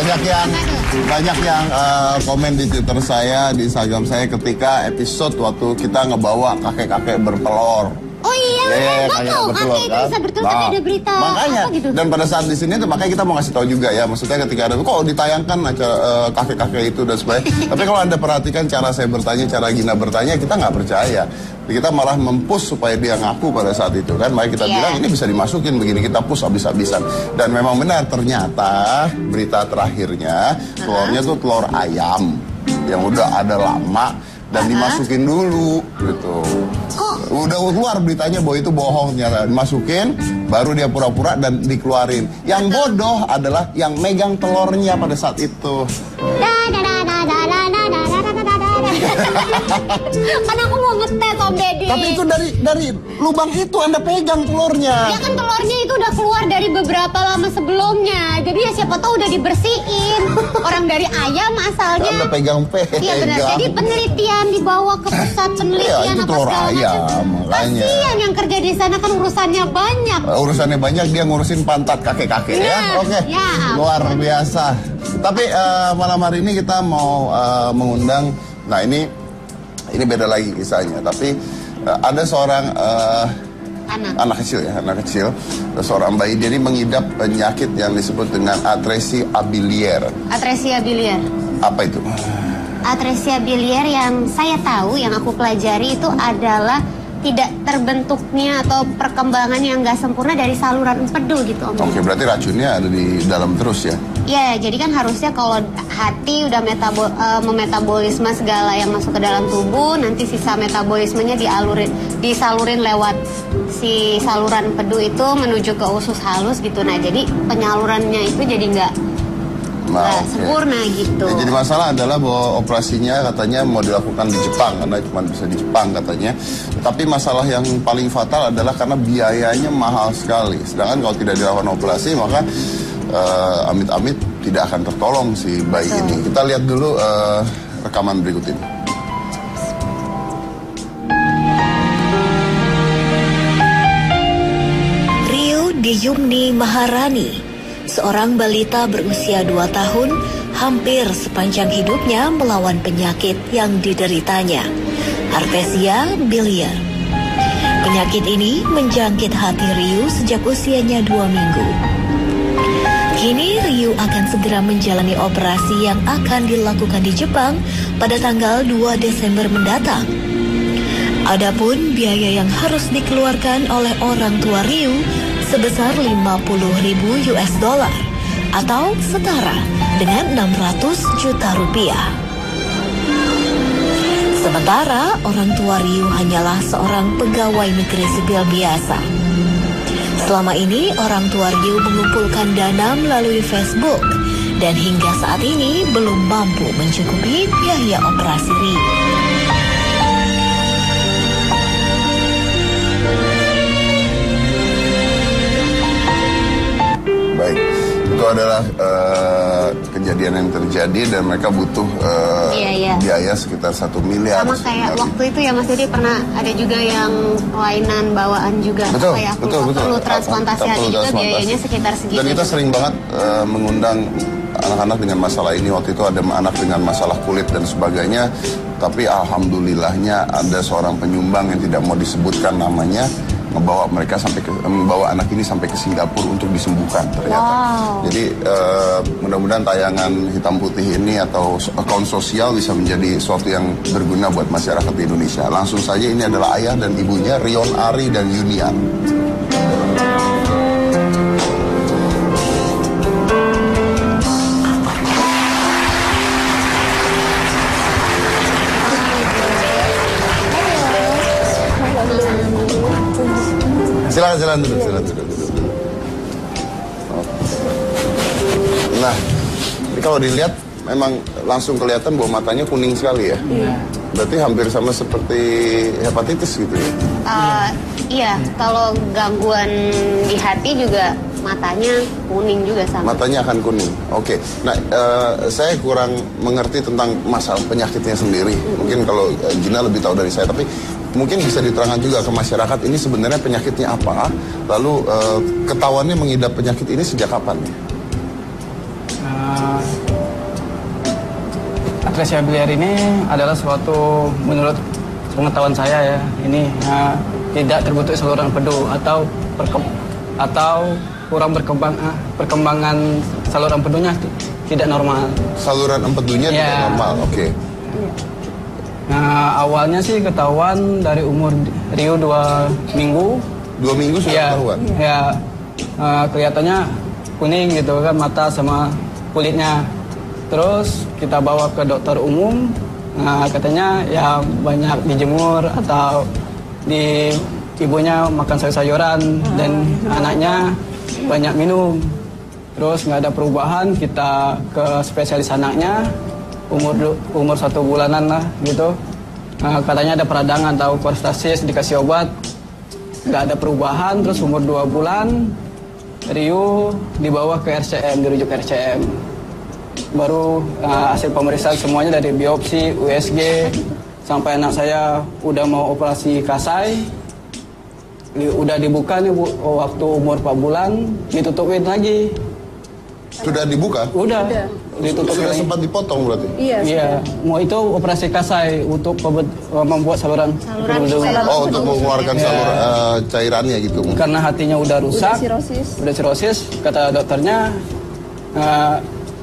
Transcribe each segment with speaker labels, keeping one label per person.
Speaker 1: banyak yang komen di Twitter saya, di Instagram saya ketika episode waktu kita ngebawa kakek-kakek bertelur.
Speaker 2: Oh iya, kakek itu bisa bertelur, tapi ada berita
Speaker 1: makanya,
Speaker 2: apa gitu.
Speaker 1: Dan pada saat di sini tuh makanya kita mau ngasih tahu juga ya, maksudnya ketika ada kok ditayangkan kakek-kakek itu dan sebagainya. Tapi kalau Anda perhatikan cara saya bertanya, cara Gina bertanya, kita nggak percaya. Kita malah mempush supaya dia ngaku pada saat itu kan. Makanya kita bilang ini bisa dimasukin begini, kita push habis-habisan. Dan memang benar, ternyata berita terakhirnya telurnya tuh telur ayam yang udah ada lama dan dimasukin dulu gitu. Udah keluar beritanya bahwa itu bohong, ternyata dimasukin baru dia pura-pura dan dikeluarin. Yang bodoh adalah yang megang telurnya pada saat itu.
Speaker 2: Kan aku mau ngetes Om Deddy.
Speaker 1: Tapi itu dari lubang itu Anda pegang telurnya.
Speaker 2: Ya kan telurnya itu udah keluar dari beberapa lama sebelumnya. Jadi ya siapa tahu udah dibersihin. Orang dari ayam asalnya.
Speaker 1: Anda pegang.
Speaker 2: Iya benar. Jadi penelitian dibawa ke pusat penelitian
Speaker 1: ya, itu
Speaker 2: apa
Speaker 1: telur
Speaker 2: segala
Speaker 1: ayam,
Speaker 2: macam.
Speaker 1: makanya.
Speaker 2: Kasian yang kerja di sana kan urusannya banyak.
Speaker 1: Urusannya banyak, dia ngurusin pantat kakek-kakek ya. Oke.
Speaker 2: Ya,
Speaker 1: luar biasa. Tapi malam hari ini kita mau mengundang. Nah ini beda lagi kisahnya, tapi ada seorang anak kecil, seorang bayi, jadi mengidap penyakit yang disebut dengan atresia biliar.
Speaker 2: Atresia biliar.
Speaker 1: Apa itu?
Speaker 2: Atresia biliar yang saya tahu, yang aku pelajari itu adalah tidak terbentuknya atau perkembangan yang nggak sempurna dari saluran empedu gitu Om.
Speaker 1: Oke, berarti racunnya ada di dalam terus ya?
Speaker 2: Iya, jadi kan harusnya kalau hati udah memetabolisme segala yang masuk ke dalam tubuh, nanti sisa metabolismenya disalurin lewat si saluran empedu itu menuju ke usus halus gitu. Nah, jadi penyalurannya itu jadi nggak sempurna gitu.
Speaker 1: Ya, jadi masalah adalah bahwa operasinya katanya mau dilakukan di Jepang karena cuma bisa di Jepang katanya. Tapi masalah yang paling fatal adalah karena biayanya mahal sekali. Sedangkan kalau tidak dilakukan operasi maka amit-amit tidak akan tertolong si bayi ini. Kita lihat dulu rekaman berikut ini.
Speaker 3: Rio Diyumni Maharani, seorang balita berusia 2 tahun, hampir sepanjang hidupnya melawan penyakit yang dideritanya, atresia biliar. Penyakit ini menjangkit hati Rio sejak usianya 2 minggu. Kini Rio akan segera menjalani operasi yang akan dilakukan di Jepang pada tanggal 2 Desember mendatang. Adapun biaya yang harus dikeluarkan oleh orang tua Rio sebesar 50.000 US dollar atau setara dengan 600 juta rupiah. Sementara orang tua Rio hanyalah seorang pegawai negeri sipil biasa. Selama ini orang tua Rio mengumpulkan dana melalui Facebook dan hingga saat ini belum mampu mencukupi biaya operasi Rio.
Speaker 1: Baik, itu adalah kejadian yang terjadi dan mereka butuh biaya sekitar 1 miliar.
Speaker 2: Sama kayak waktu itu ya Mas Deddy pernah ada juga yang kelainan bawaan juga.
Speaker 1: Betul.
Speaker 2: Perlu transplantasi hati juga biayanya sekitar segitu.
Speaker 1: Dan kita sering banget mengundang anak-anak dengan masalah ini. Waktu itu ada anak dengan masalah kulit dan sebagainya. Tapi alhamdulillahnya ada seorang penyumbang yang tidak mau disebutkan namanya, membawa anak ini sampai ke Singapura untuk disembuhkan ternyata.
Speaker 2: Wow.
Speaker 1: Jadi mudah-mudahan tayangan hitam putih ini atau akun sosial bisa menjadi sesuatu yang berguna buat masyarakat di Indonesia. Langsung saja, ini adalah ayah dan ibunya, Rion Ari dan Yunian. Silakan duduk. Nah, ini kalau dilihat memang langsung kelihatan bahwa matanya kuning sekali ya. Berarti hampir sama seperti hepatitis gitu ya.
Speaker 2: Iya, kalau gangguan di hati juga matanya kuning juga sama.
Speaker 1: Matanya akan kuning. Oke. Nah, saya kurang mengerti tentang masalah penyakitnya sendiri. Mungkin kalau Gina lebih tahu dari saya, tapi mungkin bisa diterangkan juga ke masyarakat ini sebenarnya penyakitnya apa, lalu ketahuannya mengidap penyakit ini sejak kapan?
Speaker 4: Atresia biliar ini adalah suatu, menurut pengetahuan saya ya, ini tidak terbentuk saluran empedu atau kurang perkembangan saluran empedunya tidak normal.
Speaker 1: Saluran empedunya tidak normal, oke.
Speaker 4: Nah, awalnya sih ketahuan dari umur Rio 2 minggu.
Speaker 1: 2 minggu sudah ketahuan?
Speaker 4: Ya, kelihatannya kuning gitu kan, mata sama kulitnya. Terus kita bawa ke dokter umum, katanya ya banyak dijemur atau ibunya makan sayur-sayuran dan anaknya banyak minum. Terus nggak ada perubahan, kita ke spesialis anaknya, umur 1 bulanan lah gitu. Katanya ada peradangan atau kolestasis, dikasih obat, nggak ada perubahan. Terus umur 2 bulan, Rio dibawa ke RCM, dirujuk ke RCM. Baru hasil pemeriksaan semuanya dari biopsi, USG, sampai anak saya udah mau operasi kasai, udah dibuka nih Bu, waktu umur 4 bulan, ditutupin lagi.
Speaker 1: Sudah dibuka?
Speaker 4: Udah. Ditutupin
Speaker 1: Sudah
Speaker 4: lagi.
Speaker 1: sempat dipotong berarti?
Speaker 4: Iya. Mau itu operasi kasai untuk membuat saluran.
Speaker 1: Oh, untuk mengeluarkan saluran cairannya gitu.
Speaker 4: Karena hatinya udah rusak, udah sirosis, kata dokternya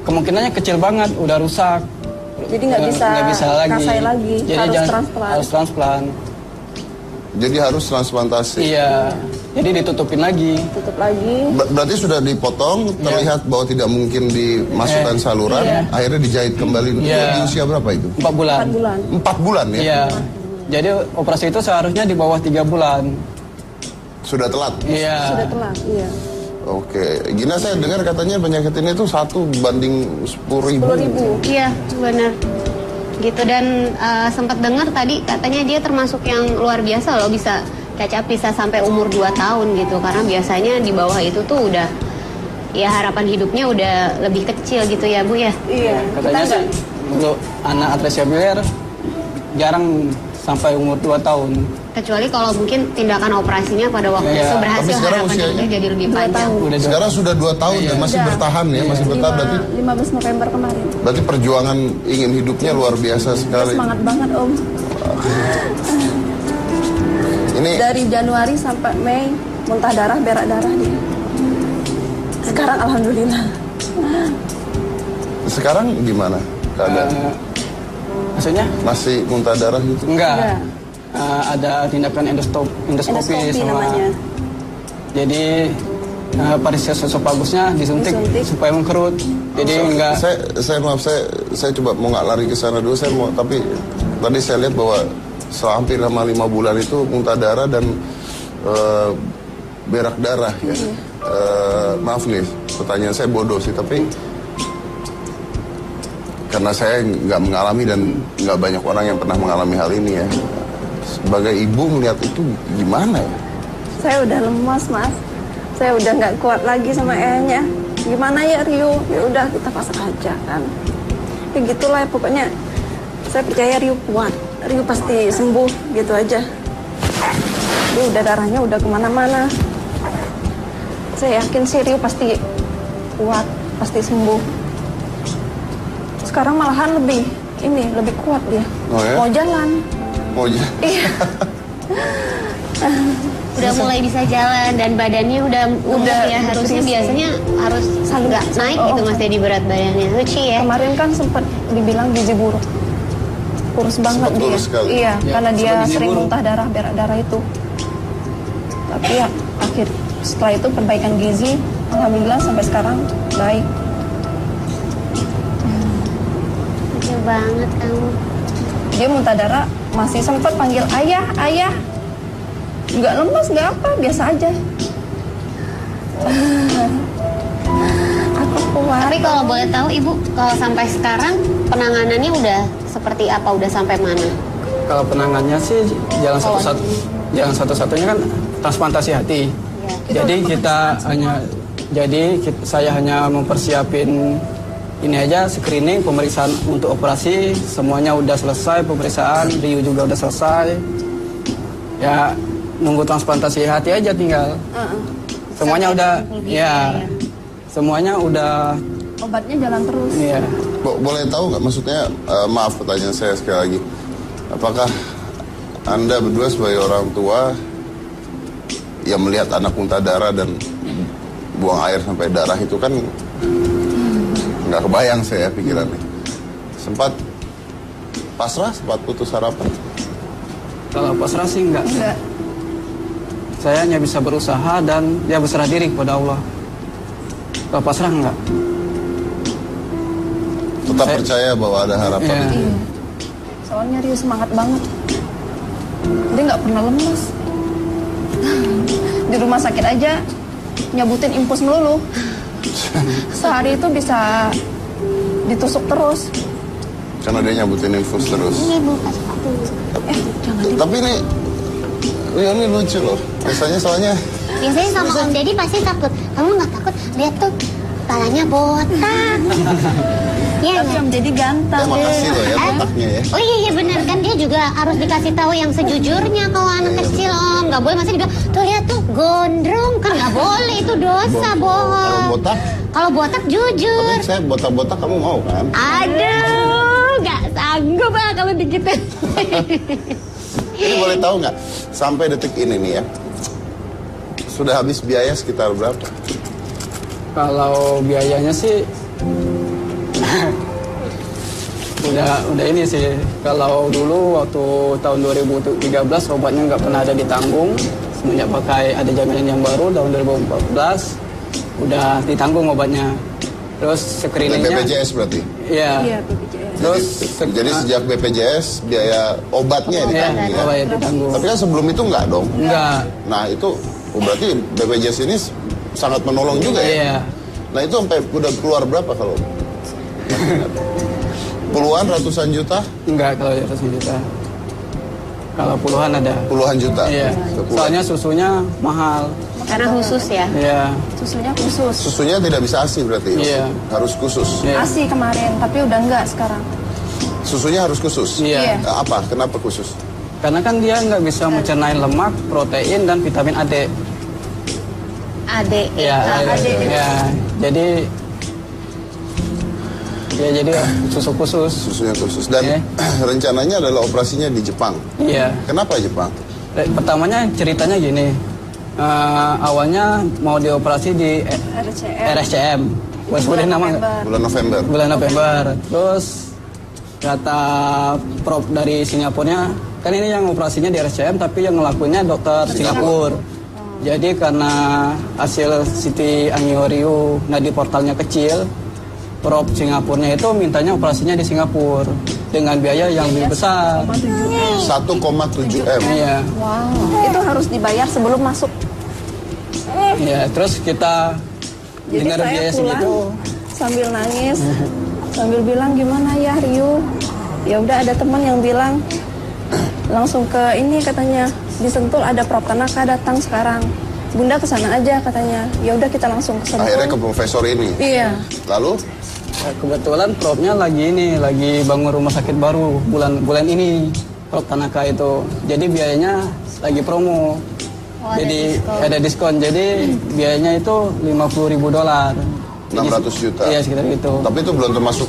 Speaker 4: kemungkinannya kecil banget, udah rusak.
Speaker 5: Jadi nggak bisa
Speaker 4: lagi.
Speaker 5: kasai lagi,
Speaker 4: Jadi
Speaker 5: harus transplant.
Speaker 1: Jadi harus transplantasi.
Speaker 4: Iya. Jadi ditutupin lagi.
Speaker 5: Tutup lagi.
Speaker 1: Berarti sudah dipotong, terlihat bahwa tidak mungkin dimasukkan saluran, akhirnya dijahit kembali. Di usia berapa itu?
Speaker 4: 4 bulan.
Speaker 1: 4 bulan ya?
Speaker 4: Iya. Jadi operasi itu seharusnya di bawah 3 bulan.
Speaker 1: Sudah telat?
Speaker 4: Iya.
Speaker 5: Sudah telat, iya.
Speaker 1: Oke, Gina saya dengar katanya penyakit ini tuh 1 banding 10.000.
Speaker 2: Iya, benar. Gitu, dan sempat dengar tadi katanya dia termasuk yang luar biasa loh, bisa cacat bisa sampai umur 2 tahun gitu, karena biasanya di bawah itu tuh udah ya harapan hidupnya udah lebih kecil gitu ya Bu ya.
Speaker 5: Iya.
Speaker 4: Katanya sih untuk anak atresia biliar jarang sampai umur 2 tahun.
Speaker 2: Kecuali kalau mungkin tindakan operasinya pada waktu itu berhasil,
Speaker 1: Tapi sekarang
Speaker 2: harapan hidupnya jadi lebih panjang.
Speaker 1: Sekarang sudah 2 tahun dan masih bertahan ya, masih bertahan berarti.
Speaker 5: 15 November kemarin.
Speaker 1: Berarti perjuangan ingin hidupnya luar biasa sekali.
Speaker 5: Semangat banget Om.
Speaker 1: Ini
Speaker 5: Dari Januari sampai Mei muntah darah, berak darah dia. Sekarang alhamdulillah.
Speaker 1: sekarang gimana keadaan?
Speaker 4: Maksudnya?
Speaker 1: Masih muntah darah gitu?
Speaker 4: Enggak. Ada tindakan endoskopi sama
Speaker 5: namanya.
Speaker 4: Jadi varises esopagusnya disuntik supaya mengkerut. Jadi enggak.
Speaker 1: Saya maaf, saya coba mau nggak lari ke sana dulu. Saya mau, tapi tadi saya lihat bahwa hampir selama 5 bulan itu muntah darah dan berak darah ya. Maaf nih, pertanyaan saya bodoh sih, tapi karena saya nggak mengalami dan nggak banyak orang yang pernah mengalami hal ini ya. Sebagai ibu melihat itu gimana ya?
Speaker 5: Saya udah lemas Mas. Saya udah nggak kuat lagi sama ayahnya. Gimana ya Rio? Ya udah kita pasrah aja kan. Ya gitulah pokoknya. Saya percaya Rio kuat. Rio pasti sembuh gitu aja. Dia udah darahnya udah kemana-mana. Saya yakin sih Rio pasti kuat, pasti sembuh. Sekarang malahan lebih kuat dia.
Speaker 1: Oh ya?
Speaker 5: Mau jalan.
Speaker 1: Oh iya.
Speaker 5: Iya.
Speaker 2: Udah mulai bisa jalan dan badannya udah ya, harusnya biasanya harus nggak naik gitu Mas Dedi berat badannya. Luci ya.
Speaker 5: Kemarin kan sempat dibilang gizi buruk. Kurus banget
Speaker 1: Sempat
Speaker 5: dia.
Speaker 1: kurus sekali.
Speaker 5: Iya,
Speaker 4: Ya,
Speaker 5: karena dia
Speaker 4: gizi
Speaker 5: sering
Speaker 4: buruk.
Speaker 5: muntah darah, berak darah itu. Tapi ya setelah itu perbaikan gizi, alhamdulillah sampai sekarang baik.
Speaker 2: Kecil banget kamu.
Speaker 5: Dia muntah darah masih sempat panggil ayah, ayah. Nggak lemas, nggak apa, biasa aja. Aku kuat.
Speaker 2: Tapi kalau boleh tahu Ibu, kalau sampai sekarang penanganannya udah seperti apa? Udah sampai mana?
Speaker 4: Kalau penanganannya sih jalan satu-satunya kan transplantasi hati. Saya hanya mempersiapin ini aja, screening, pemeriksaan untuk operasi, semuanya udah selesai, pemeriksaan, Rio juga udah selesai. Ya, nunggu transplantasi hati aja tinggal. Semuanya udah, ya, semuanya udah
Speaker 5: obatnya jalan terus.
Speaker 4: Iya.
Speaker 1: Boleh tahu nggak, maksudnya maaf pertanyaan saya sekali lagi, apakah Anda berdua sebagai orang tua yang melihat anak muntah darah dan buang air sampai darah itu kan nggak kebayang saya pikirannya. Sempat pasrah, sempat putus harapan?
Speaker 4: Kalau pasrah sih enggak.
Speaker 5: Enggak.
Speaker 4: Saya hanya bisa berusaha dan ya berserah diri kepada Allah. Kalau pasrah enggak.
Speaker 1: Tetap percaya bahwa ada harapan.
Speaker 4: Iya.
Speaker 5: Iya. Soalnya Rio semangat banget. Dia nggak pernah lemes. Di rumah sakit aja nyabutin infus melulu. Sehari itu bisa ditusuk terus.
Speaker 1: Karena dia nyabutin infus terus.
Speaker 2: Ini buka sepatu.
Speaker 5: Jangan
Speaker 1: Tapi ini lucu loh. Biasanya soalnya
Speaker 2: Biasanya sama Om Deddy pasti takut. Kamu nggak takut? Lihat tuh, kepalanya botak. Iya
Speaker 5: Tapi
Speaker 2: nggak?
Speaker 5: Om Deddy ganteng.
Speaker 1: terima kasih loh ya botaknya ya.
Speaker 2: Oh iya benar kan, dia juga harus dikasih tahu yang sejujurnya kalau anak kecil Om. Nggak boleh masih dibilang tuh lihat tuh gondrong, kan nggak boleh, itu dosa
Speaker 1: Kalau
Speaker 2: bohong.
Speaker 1: botak,
Speaker 2: Kalau botak jujur.
Speaker 1: tapi saya botak-botak kamu mau kan?
Speaker 2: Aduh, nggak sanggup lah kalau dikitin.
Speaker 1: Ini boleh tahu nggak, sampai detik ini nih ya, sudah habis biaya sekitar berapa?
Speaker 4: Kalau biayanya sih udah ini sih. Kalau dulu waktu tahun 2013 obatnya nggak pernah ada ditanggung. Semenjak pakai ada jaminan yang baru tahun 2014 udah ditanggung obatnya. Terus screeningnya
Speaker 1: BPJS berarti?
Speaker 4: iya.
Speaker 5: Iya, BPJS.
Speaker 4: Terus
Speaker 1: Jadi sejak BPJS biaya obatnya ditanggung ya?
Speaker 4: obat ditanggung.
Speaker 1: Tapi kan sebelum itu nggak dong?
Speaker 4: Enggak.
Speaker 1: Nah itu berarti BPJS ini sangat menolong juga ya?
Speaker 4: Iya.
Speaker 1: Nah itu sampai udah keluar berapa kalau? Puluhan, ratusan juta?
Speaker 4: Enggak kalau di atas juta. Kalau puluhan ada.
Speaker 1: Puluhan juta?
Speaker 4: Iya.
Speaker 1: Sebulan.
Speaker 4: Soalnya susunya mahal.
Speaker 2: Karena khusus ya.
Speaker 4: Iya.
Speaker 5: Susunya khusus.
Speaker 1: Susunya tidak bisa ASI berarti?
Speaker 4: Iya.
Speaker 1: Harus khusus?
Speaker 4: Iya.
Speaker 5: ASI kemarin, tapi udah enggak sekarang.
Speaker 1: Susunya harus khusus?
Speaker 4: Iya.
Speaker 1: Apa? Kenapa khusus?
Speaker 4: Karena kan dia nggak bisa mencernain lemak, protein, dan vitamin A, D.
Speaker 2: Ade.
Speaker 4: Iya, ya. Jadi susu khusus.
Speaker 1: Susunya khusus. Dan
Speaker 4: Iya.
Speaker 1: rencananya adalah operasinya di Jepang.
Speaker 4: Iya.
Speaker 1: Kenapa Jepang?
Speaker 4: Pertamanya ceritanya gini. Awalnya mau dioperasi di
Speaker 5: RCM.
Speaker 4: RSCM. Boleh nama nggak?
Speaker 1: Bulan November.
Speaker 4: Bulan November. Terus kata prof dari Singapurnya, kan ini yang operasinya di RSCM tapi yang ngelakuinnya dokter Singapura. Jadi karena hasil CT angio nadi portalnya kecil, prof Singapurnya itu mintanya operasinya di Singapura dengan biaya yang lebih besar.
Speaker 1: 1,7 M.
Speaker 4: Iya.
Speaker 5: Wow. Itu harus dibayar sebelum masuk.
Speaker 4: Ya, terus kita
Speaker 5: Jadi
Speaker 4: dengar
Speaker 5: saya
Speaker 4: biaya
Speaker 5: pulang
Speaker 4: segitu.
Speaker 5: sambil nangis, sambil bilang gimana ya Rio. Ya udah ada teman yang bilang langsung ke ini katanya di Sentul ada Prof Tanaka datang sekarang. Bunda kesana aja katanya. Ya udah kita langsung ke Sentul.
Speaker 1: Akhirnya ke profesor ini.
Speaker 5: Iya.
Speaker 1: Lalu
Speaker 4: Nah, kebetulan profnya lagi bangun rumah sakit baru bulan ini, Prof Tanaka itu. Jadi biayanya lagi promo.
Speaker 2: Oh,
Speaker 4: Jadi ada diskon. Jadi biayanya itu $50.000.
Speaker 1: 600 juta.
Speaker 4: Iya, sekitar itu.
Speaker 1: Tapi itu belum termasuk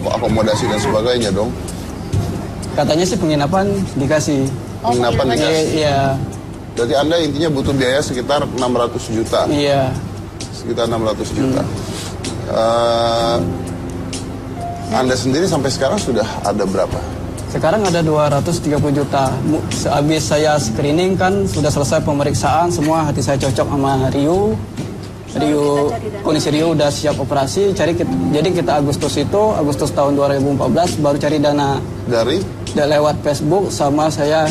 Speaker 1: akomodasi dan sebagainya dong.
Speaker 4: Katanya sih penginapan dikasih.
Speaker 1: Penginapan dikasih.
Speaker 4: Iya,
Speaker 1: Jadi Anda intinya butuh biaya sekitar 600 juta.
Speaker 4: iya.
Speaker 1: Sekitar 600 juta. Anda sendiri sampai sekarang sudah ada berapa?
Speaker 4: Sekarang ada 230 juta. Sehabis saya screening kan sudah selesai pemeriksaan, semua hati saya cocok sama Rio. Kondisi Rio udah siap operasi. Jadi kita Agustus tahun 2014 baru cari dana.
Speaker 1: Dari
Speaker 4: Udah lewat Facebook sama saya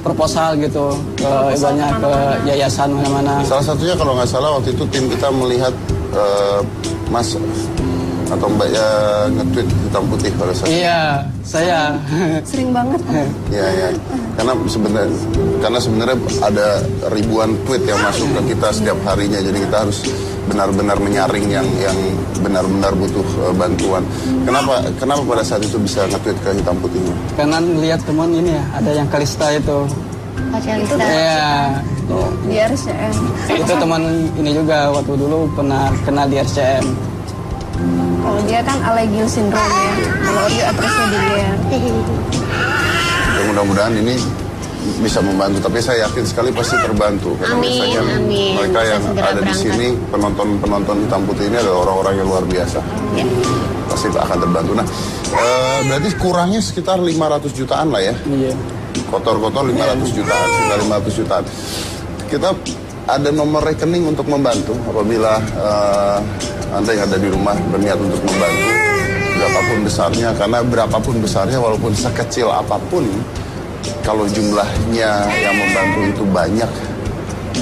Speaker 4: proposal gitu ke ibaratnya ke yayasan mana-mana.
Speaker 1: salah satunya kalau nggak salah waktu itu tim kita melihat Mas atau Mbak ya nge-tweet hitam putih pada saat
Speaker 4: Iya, saya.
Speaker 5: Sering banget.
Speaker 1: ya ya karena sebenarnya ada ribuan tweet yang masuk ke kita setiap harinya, jadi kita harus benar-benar menyaring yang benar-benar butuh bantuan. Kenapa pada saat itu bisa nge-tweet ke hitam putihnya?
Speaker 4: Karena lihat teman ini ya, ada yang Kalista itu.
Speaker 2: Itu
Speaker 4: Iya.
Speaker 5: Di RCM.
Speaker 4: Itu teman ini juga waktu dulu pernah kenal di RCM.
Speaker 5: Kalau dia kan Alagille syndrome ya. Kalau Rio atresia biliar.
Speaker 1: Ya, mudah-mudahan ini bisa membantu, tapi saya yakin sekali pasti terbantu karena biasanya mereka yang ada di sini, penonton hitam putih ini adalah orang-orang yang luar biasa.
Speaker 2: Ya.
Speaker 1: Pasti akan terbantu. Nah, berarti kurangnya sekitar 500 jutaan lah ya.
Speaker 4: Iya.
Speaker 1: Kotor-kotor 500 jutaan, sekitar 500 jutaan. Kita ada nomor rekening untuk membantu apabila Anda yang ada di rumah berniat untuk membantu berapapun besarnya, karena berapapun besarnya walaupun sekecil apapun, kalau jumlahnya yang membantu itu banyak,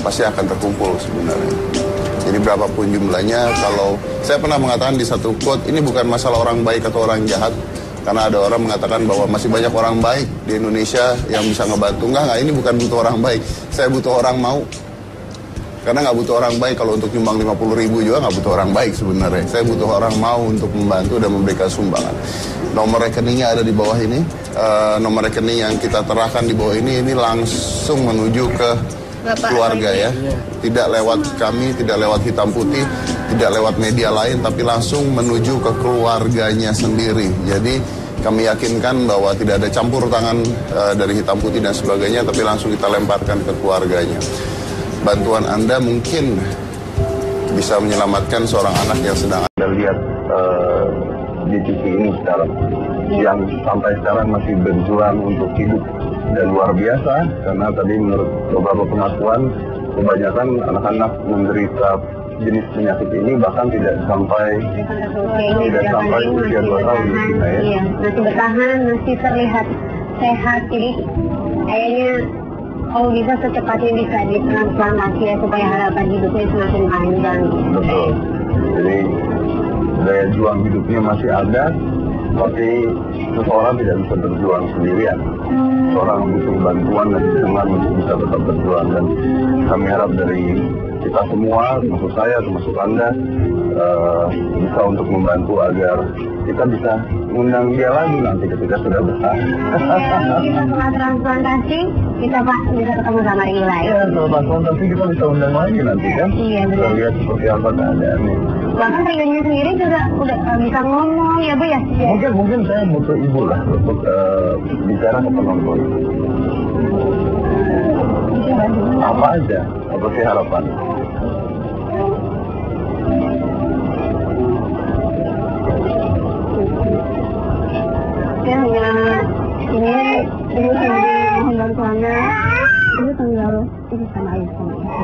Speaker 1: pasti akan terkumpul sebenarnya. Jadi berapapun jumlahnya, kalau saya pernah mengatakan di satu quote, ini bukan masalah orang baik atau orang jahat, karena ada orang mengatakan bahwa masih banyak orang baik di Indonesia yang bisa ngebantu. Enggak, ini bukan butuh orang baik, saya butuh orang mau. Karena nggak butuh orang baik, kalau untuk nyumbang 50.000 juga nggak butuh orang baik sebenarnya. Saya butuh orang mau untuk membantu dan memberikan sumbangan. Nomor rekeningnya ada di bawah ini. Nomor rekening yang kita terahkan di bawah ini langsung menuju ke keluarga ya. Tidak lewat kami, tidak lewat hitam putih, tidak lewat media lain, tapi langsung menuju ke keluarganya sendiri. Jadi kami yakinkan bahwa tidak ada campur tangan dari hitam putih dan sebagainya, tapi langsung kita lemparkan ke keluarganya. Bantuan Anda mungkin bisa menyelamatkan seorang anak yang sedang Anda lihat di TV ini sekarang, yang sampai sekarang masih berjuang untuk hidup dan luar biasa, karena tadi menurut beberapa pengakuan kebanyakan anak-anak menderita jenis penyakit ini bahkan tidak sampai usia 2 tahun di China ya.
Speaker 2: Iya, masih bertahan, masih terlihat sehat, jadi kayaknya kalau bisa secepatnya bisa ditransplantasi ya, supaya harapan hidupnya semakin panjang.
Speaker 1: Betul. Jadi daya juang hidupnya masih ada, tapi seseorang tidak bisa berjuang sendirian. Seorang butuh bantuan dan dukungan untuk bisa tetap berjuang, dan kami harap dari kita semua, termasuk saya, termasuk Anda, bisa untuk membantu agar kita bisa mengundang dia lagi nanti ketika sudah besar.
Speaker 2: Kita setelah transplantasi, kita bisa ketemu sama Rio lagi.
Speaker 1: Ya, setelah transplantasi kita bisa undang lagi nanti kan?
Speaker 2: Iya, benar.
Speaker 1: Kita lihat seperti apa keadaannya.
Speaker 2: Bahkan Rio-nya sendiri juga udah bisa ngomong ya Bu ya?
Speaker 1: Mungkin saya butuh ibu lah untuk bicara ke penonton. Apa aja? Apa sih harapan?
Speaker 2: Ya hanya ini sendiri mohon bantuannya. Ini tanggal ini sama ayah sama ibu.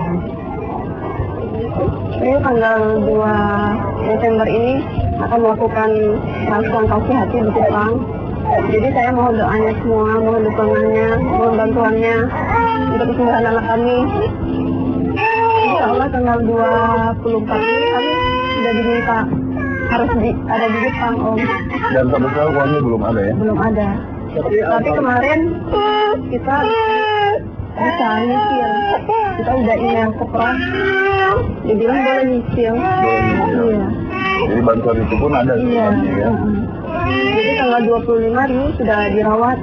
Speaker 2: Ini tanggal 2 Desember ini akan melakukan transplantasi hati di Jepang. Jadi saya mohon doanya semua, mohon dukungannya, mohon bantuannya untuk kesembuhan anak kami. Insya Allah tanggal 24 ini kami sudah diminta harus ada di Jepang Om.
Speaker 1: Dan sampai sekarang uangnya belum ada ya?
Speaker 2: Belum ada. Tapi kemarin kita bisa nyicil. Kita udah email ke Pras, dia bilang boleh nyicil. Iya.
Speaker 1: Jadi bantuan itu pun ada sebenarnya ya?
Speaker 2: Jadi tanggal 25 ini sudah dirawat.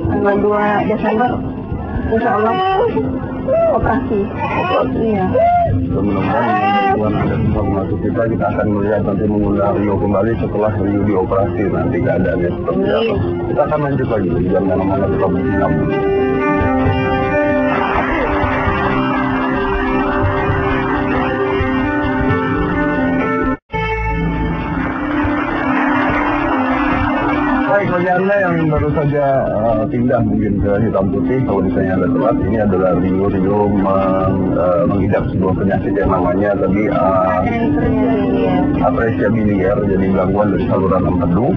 Speaker 2: Tanggal 2 Desember insya Allah operasi. Iya.
Speaker 1: Mudah-mudahan dengan ada semua pembantu kita akan melihat nanti mengundang Rio kembali setelah Rio dioperasi, nanti keadaannya seperti apa. Kita akan lanjut lagi, jangan mana-mana tetap di kamu. Baik, bagi Anda yang baru saja pindah mungkin ke hitam putih, kalau misalnya Anda telat, ini adalah Rio mengidap sebuah penyakit yang namanya tadi atresia biliar, jadi gangguan dari saluran empedu,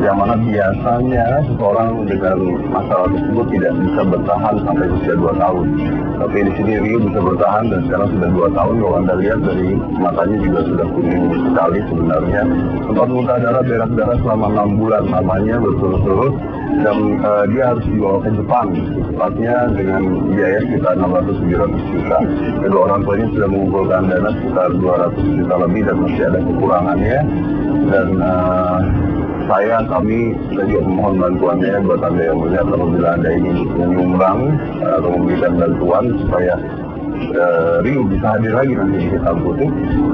Speaker 1: yang mana biasanya seseorang dengan masalah tersebut tidak bisa bertahan sampai usia 2 tahun. Tapi di sini Rio bisa bertahan dan sekarang sudah 2 tahun. Kalau Anda lihat dari matanya juga sudah kuning sekali sebenarnya. Sempat muntah darah, berak darah selama 6 bulan namanya berturut-turut, dan dia harus dibawa ke Jepang secepatnya dengan biaya sekitar 600-700 juta. Kedua orang tuanya sudah mengumpulkan dana sekitar 200 juta lebih dan masih ada kekurangannya. Dan kami juga memohon bantuannya buat Anda yang melihat apabila Anda ingin menyumbang atau memberikan bantuan supaya Rio bisa hadir lagi nanti di Hitam Putih.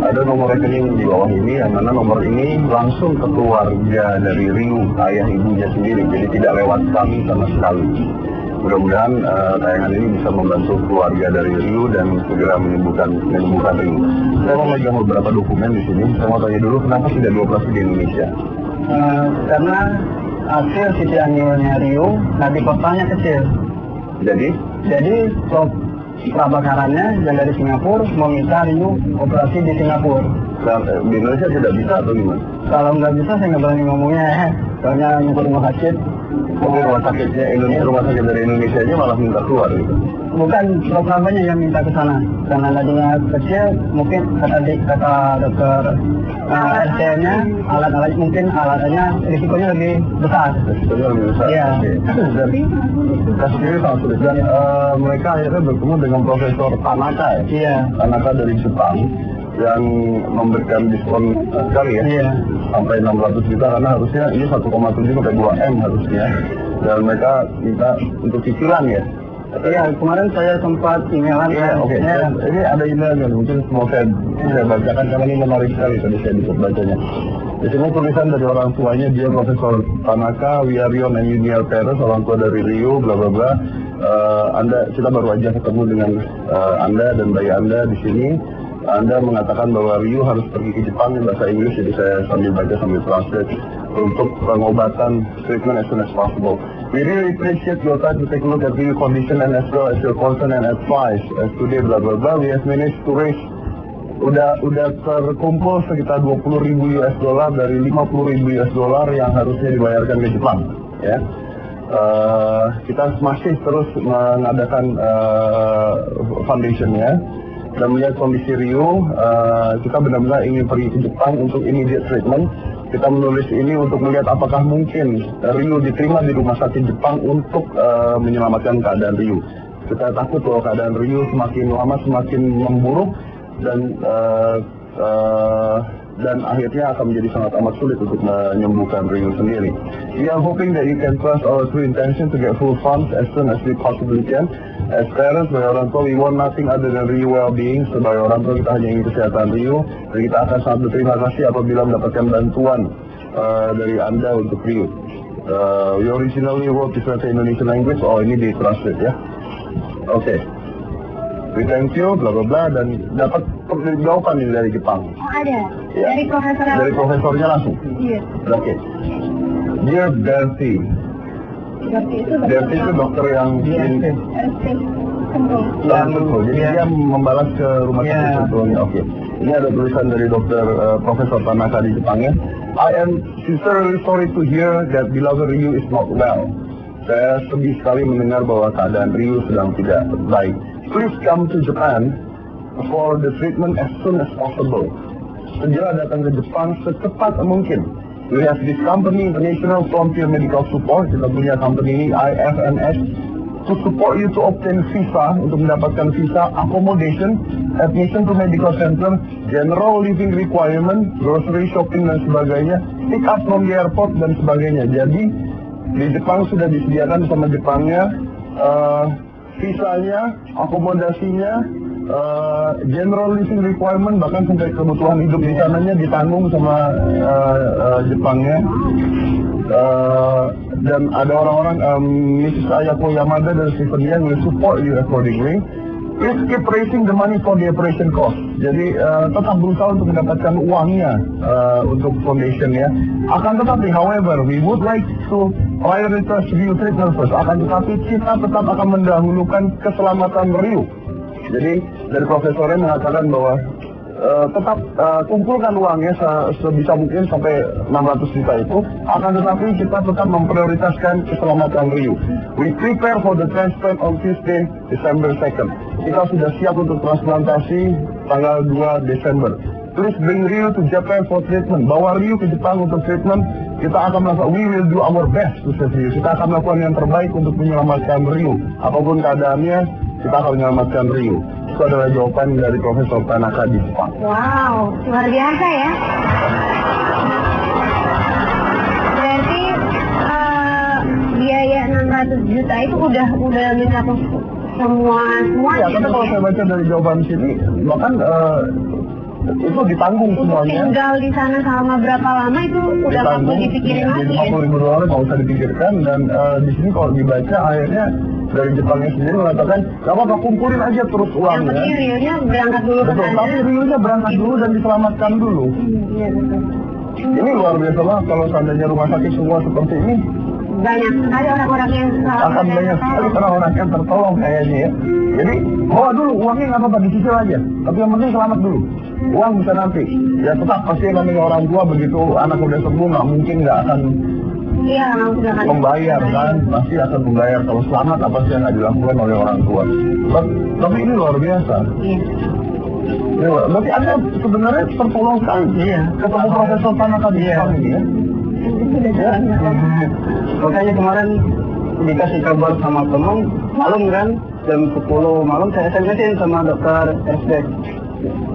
Speaker 1: Ada nomor rekening di bawah ini, yang mana nomor ini langsung ke keluarga dari Rio, ayah ibunya sendiri, jadi tidak lewat kami sama sekali. Mudah-mudahan tayangan ini bisa membantu keluarga dari Rio dan segera menyembuhkan Rio. Saya mau megang beberapa dokumen di sini. Saya mau tanya dulu, kenapa tidak dioperasi di Indonesia?
Speaker 4: Karena hasil CT angiolnya Rio nadi kotanya kecil. Jadi prabakarannya yang dari Singapura meminta Rio operasi di Singapura.
Speaker 1: Di Indonesia tidak bisa atau gimana?
Speaker 4: Kalau nggak bisa saya nggak berani ngomongnya ya. Soalnya nyukur rumah sakit.
Speaker 1: Tapi rumah sakit dari Indonesia aja malah minta keluar gitu.
Speaker 4: Bukan programnya yang minta ke sana. Karena nadinya kecil, mungkin kata dokter RT-nya alat-alat mungkin alatnya risikonya lebih besar.
Speaker 1: Risikonya lebih besar.
Speaker 4: Iya.
Speaker 1: Dan kasus ini sangat sulit. Dan mereka akhirnya bertemu dengan Profesor Tanaka ya. Iya. Tanaka dari Jepang yang memberikan diskon sekali ya.
Speaker 4: Iya.
Speaker 1: Sampai 600 juta karena harusnya ini 1,7 sampai 2 M harusnya. Dan mereka minta untuk cicilan ya.
Speaker 4: Iya, kemarin saya sempat emailan.
Speaker 1: Iya, oke. Ini ada emailnya, mungkin mau saya bacakan karena ini menarik sekali tadi saya bisa bacanya. Di sini tulisan dari orang tuanya, dia Profesor Tanaka, we are Rion and Junior Perez, orang tua dari Rio, bla bla bla. Kita baru aja ketemu dengan Anda dan bayi Anda di sini. Anda mengatakan bahwa Rio harus pergi ke Jepang in bahasa Inggris, jadi saya sambil baca sambil translate untuk pengobatan treatment as soon as possible. We really appreciate your time to take a look at Rio condition and as well as your concern and advice. As today blah blah blah, we have managed to raise udah terkumpul sekitar 20.000 US dollar dari 50.000 US dollar yang harusnya dibayarkan ke Jepang. Ya. Kita masih terus mengadakan foundationnya. Dan melihat kondisi Rio, kita benar-benar ingin pergi ke Jepang untuk immediate treatment. Kita menulis ini untuk melihat apakah mungkin Rio diterima di rumah sakit Jepang untuk menyelamatkan keadaan Rio. Kita takut bahwa keadaan Rio semakin lama semakin memburuk dan akhirnya akan menjadi sangat amat sulit untuk menyembuhkan Rio sendiri. We are hoping that you can trust our true intention to get full funds as soon as we possibly can. As parents, sebagai orang tua, we want nothing other than Rio well-being. Sebagai orang tua, kita hanya ingin kesehatan Rio. Dan kita akan sangat berterima kasih apabila mendapatkan bantuan dari Anda untuk Rio. We originally wrote this letter in Indonesian language. Oh, ini di-translate ya. Oke. We thank you, bla bla bla, dan dapat jawaban ini dari Jepang.
Speaker 2: Ada.
Speaker 1: Ya.
Speaker 2: Dari profesor.
Speaker 1: Dari profesornya langsung.
Speaker 2: Iya.
Speaker 1: Oke. Dear Bertie. Bertie itu dokter yang Sentul. Jadi dia membalas ke rumah sakit Sentul. Oke. Ini ada tulisan dari dokter Profesor Tanaka di Jepang ya. I am sincerely sorry to hear that beloved Ryu is not well. Saya sedih sekali mendengar bahwa keadaan Ryu sedang tidak baik. Please come to Japan for the treatment as soon as possible. Segera datang ke Jepang secepat mungkin. We have this company, International Frontier Medical Support. Kita punya company ini, IFNS, to support you to obtain visa, untuk mendapatkan visa, accommodation, admission to medical center, general living requirement, grocery shopping dan sebagainya, pick up from the airport dan sebagainya. Jadi di Jepang sudah disediakan sama Jepangnya visanya, akomodasinya, general living requirement, bahkan sampai kebutuhan hidup di sananya ditanggung sama Jepangnya. Dan ada orang-orang, Mrs. Ayako Yamada dan Stephen Yang will support you accordingly. Please keep raising the money for the operation cost. Jadi tetap berusaha untuk mendapatkan uangnya untuk foundation ya. Akan tetapi, however, we would like to prioritize Rio treatment first. Akan tetapi kita tetap akan mendahulukan keselamatan Rio. Jadi dari profesornya mengatakan bahwa tetap kumpulkan uangnya sebisa mungkin sampai 600 juta itu. Akan tetapi kita tetap memprioritaskan keselamatan Rio. We prepare for the transplant on Tuesday, December 2nd. Kita sudah siap untuk transplantasi tanggal 2 Desember. Please bring Rio to Japan for treatment. Bawa Rio ke Jepang untuk treatment. Kita akan melakukan, we will do our best to save Rio. Kita akan melakukan yang terbaik untuk menyelamatkan Rio. Apapun keadaannya, kita akan menyelamatkan Rio. Itu adalah jawaban dari Profesor Tanaka di Jepang.
Speaker 2: Wow, luar biasa ya. Berarti biaya 600 juta itu udah minta semua
Speaker 1: Ya, tapi kalau saya baca dari jawaban sini, bahkan itu ditanggung semuanya.
Speaker 2: Tinggal di sana selama berapa lama itu udah nggak perlu dipikirin lagi.
Speaker 1: Jadi 50.000 dolar nggak usah dipikirkan, dan di sini kalau dibaca akhirnya dari Jepangnya sendiri mengatakan nggak apa-apa, kumpulin aja terus
Speaker 2: Yang
Speaker 1: uangnya.
Speaker 2: penting Rio-nya berangkat dulu ke
Speaker 1: Betul,
Speaker 2: sana.
Speaker 1: tapi Rio-nya berangkat dulu dan diselamatkan dulu.
Speaker 2: Iya betul.
Speaker 1: Ini luar biasa banget kalau seandainya rumah sakit semua seperti ini.
Speaker 2: Banyak sekali orang-orang yang
Speaker 1: Akan banyak sekali orang-orang yang tertolong kayaknya ya. Jadi bawa dulu uangnya, nggak apa-apa, dicicil aja. Tapi yang penting selamat dulu. Uang bisa nanti. Ya tetap pasti namanya orang tua begitu anak udah sembuh nggak mungkin nggak akan
Speaker 2: Iya, sudah kan.
Speaker 1: membayar kan, pasti akan membayar. Kalau selamat apa sih yang nggak dilakukan oleh orang tua. Tapi ini luar biasa.
Speaker 2: Iya.
Speaker 1: Ya, berarti Anda sebenarnya tertolong sekali. Iya. Ketemu Profesor Tanaka di Jepang ini ya.
Speaker 4: Makanya kemarin dikasih kabar sama teman, malam kan, jam 10 malam saya SMS-in sama dokter SD.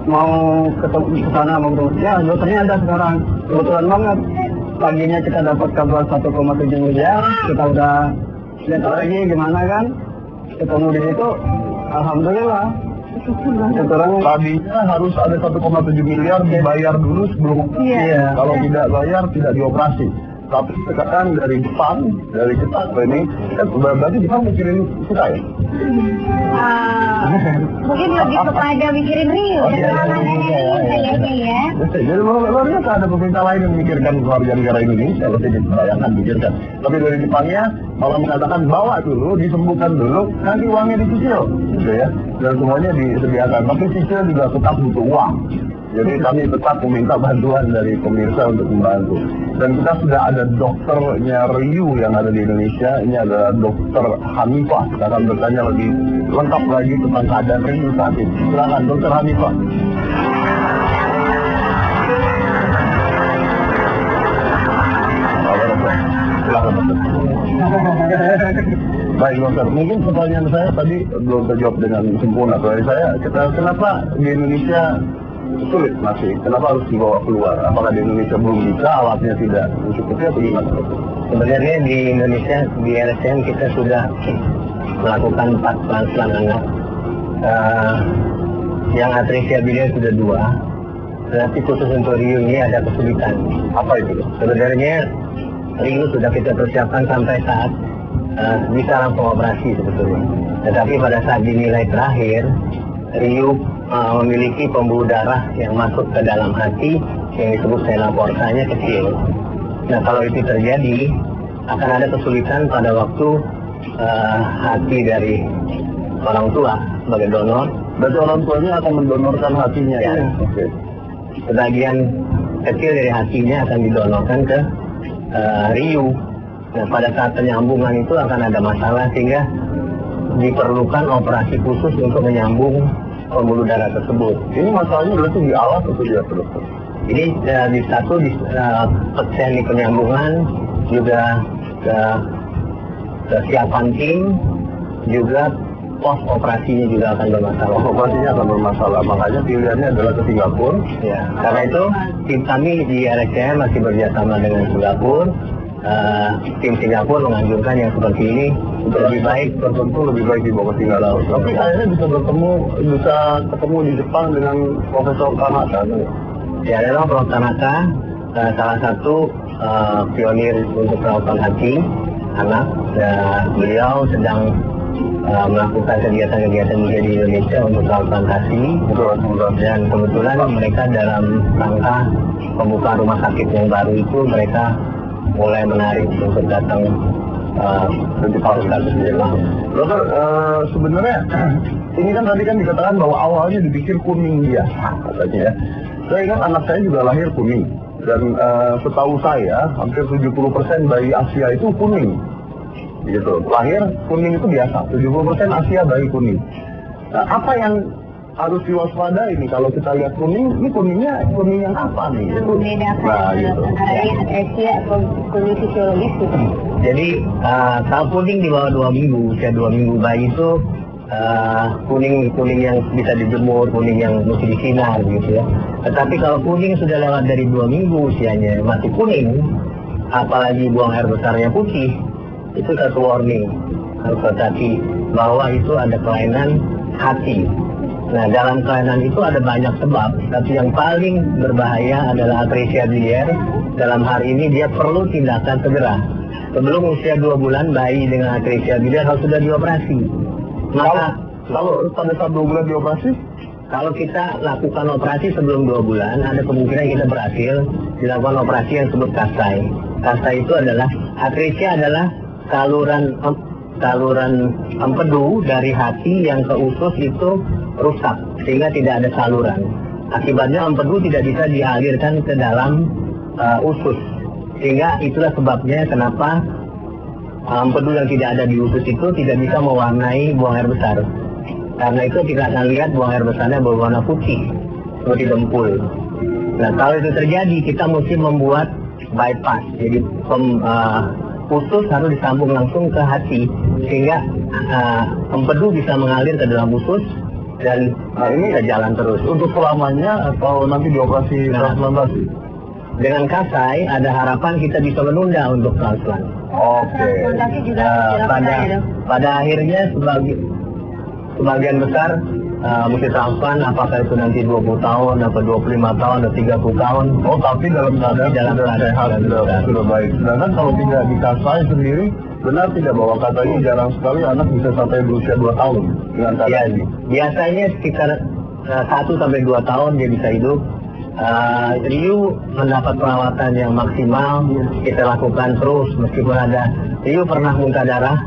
Speaker 4: Mau ketemu ke sana, mau ketemu. Ya, dokternya ada sekarang. Kebetulan banget. Paginya kita dapat kabar 1,7 miliar, kita udah lihat lagi gimana kan. Ketemu di situ, alhamdulillah.
Speaker 1: Tadinya harus ada 1,7 miliar dibayar dulu sebelum
Speaker 2: Iya.
Speaker 1: kalau tidak bayar tidak dioperasi. Tapi sekarang dari Jepang, dari kita ini kan berarti Jepang mikirin kita ya.
Speaker 2: Mungkin lebih kepada mikirin Rio. Kayaknya ya.
Speaker 1: Jadi luar biasa ada pemerintah lain yang memikirkan warga negara Indonesia, lebih dibayangkan pikirkan. Tapi dari Jepangnya malah mengatakan bawa dulu, disembuhkan dulu, nanti uangnya dicicil, gitu ya. Dan semuanya disediakan. Tapi cicil juga tetap butuh uang. Jadi kami tetap meminta bantuan dari pemirsa untuk membantu. Dan kita sudah ada dokternya Ryu yang ada di Indonesia. Ini adalah dokter Hanifah. Kita akan bertanya lebih lengkap lagi tentang keadaan Ryu saat ini. Silakan dokter Hanifah. Silakan dokter. Baik dokter, mungkin pertanyaan saya tadi belum terjawab dengan sempurna. Dari saya, kenapa di Indonesia sulit masih? Kenapa harus dibawa keluar? Apakah di Indonesia belum bisa, alatnya tidak mencukupi atau gimana?
Speaker 6: Sebenarnya di Indonesia, di RSCM kita sudah melakukan 4 transplant anak. Yang atresia biliar sudah 2. Tetapi khusus untuk Rio ini ada kesulitan.
Speaker 1: Apa itu?
Speaker 6: Sebenarnya Rio sudah kita persiapkan sampai saat bisa langsung operasi sebetulnya. Tetapi pada saat dinilai terakhir, Rio memiliki pembuluh darah yang masuk ke dalam hati yang disebut sela portanya kecil. Nah kalau itu terjadi akan ada kesulitan pada waktu hati dari orang tua sebagai donor.
Speaker 1: Berarti orang tuanya akan mendonorkan hatinya ya? Oke.
Speaker 6: Sebagian kecil dari hatinya akan didonorkan ke Rio. Nah pada saat penyambungan itu akan ada masalah sehingga diperlukan operasi khusus untuk menyambung pembuluh darah tersebut.
Speaker 1: Ini masalahnya berarti di alat atau di apa dokter?
Speaker 6: Ini di teknik penyambungan, juga kesiapan tim, juga pos operasinya juga akan bermasalah.
Speaker 1: Pos operasinya akan bermasalah, makanya pilihannya adalah ke Singapura.
Speaker 6: Ya, karena itu tim kami di RSCM masih bekerjasama dengan Singapura. Tim Singapura menganjurkan yang seperti ini untuk lebih baik,
Speaker 1: tertentu lebih baik dibawa ke Singapura. Tapi kayaknya bisa ketemu di Jepang dengan Profesor Tanaka.
Speaker 6: Ya, memang Prof. Tanaka salah satu pionir untuk perawatan hati anak. Beliau sedang melakukan kegiatan-kegiatan juga di Indonesia untuk perawatan hati. Dan kebetulan mereka dalam rangka pembukaan rumah sakit yang baru itu mereka mulai menarik untuk datang di Jepang.
Speaker 1: Dokter, sebenarnya ini kan tadi kan dikatakan bahwa awalnya dipikir kuning biasa katanya ya. Saya ingat anak saya juga lahir kuning. Dan setahu saya hampir 70% bayi Asia itu kuning. Gitu. Lahir kuning itu biasa. 70% Asia bayi kuning. Nah, apa yang harus diwaspadai ini kalau kita lihat kuning, ini kuningnya kuning yang apa nih?
Speaker 2: Membedakan antara yang atresia atau kuning fisiologis gitu.
Speaker 6: Jadi kalau kuning di bawah 2 minggu, usia 2 minggu bayi itu kuning yang bisa dijemur, kuning yang mesti disinar gitu ya. Tetapi kalau kuning sudah lewat dari 2 minggu usianya masih kuning, apalagi buang air besarnya putih, itu satu warning. Harus hati-hati bahwa itu ada kelainan hati. Nah, dalam kelainan itu ada banyak sebab, tapi yang paling berbahaya adalah atresia biliar. Dalam hal ini dia perlu tindakan segera. Sebelum usia 2 bulan, bayi dengan atresia biliar harus sudah dioperasi. Maka
Speaker 1: kalau pada saat 2 bulan dioperasi,
Speaker 6: kalau kita lakukan operasi sebelum 2 bulan, ada kemungkinan kita berhasil dilakukan operasi yang disebut kasai. Kasai itu adalah, atresia adalah saluran empedu dari hati yang ke usus itu rusak, sehingga tidak ada saluran. Akibatnya empedu tidak bisa dialirkan ke dalam usus, sehingga itulah sebabnya kenapa empedu yang tidak ada di usus itu tidak bisa mewarnai buang air besar. Karena itu kita akan lihat buang air besarnya berwarna putih, seperti dempul. Nah, kalau itu terjadi, kita mesti membuat bypass. Jadi usus harus disambung langsung ke hati, sehingga empedu bisa mengalir ke dalam usus dan ini bisa jalan terus.
Speaker 1: untuk selamanya atau nanti dioperasi transplantasi?
Speaker 6: Dengan kasai ada harapan kita bisa menunda untuk transplant.
Speaker 1: Oke.
Speaker 2: Transplantasi juga dilakukan ya, Dok?
Speaker 6: Pada akhirnya sebagian besar mesti transplant, apakah itu nanti 20 tahun, atau 25 tahun, atau 30 tahun.
Speaker 1: Oh, tapi dalam keadaan sehat, sudah baik. Sedangkan kalau tidak dikasai sendiri, benar tidak bahwa katanya jarang sekali anak bisa sampai berusia 2 tahun dengan keadaan ini?
Speaker 6: Biasanya sekitar 1-2 tahun dia bisa hidup. Riu mendapat perawatan yang maksimal, kita lakukan terus meskipun ada. Riu pernah muntah darah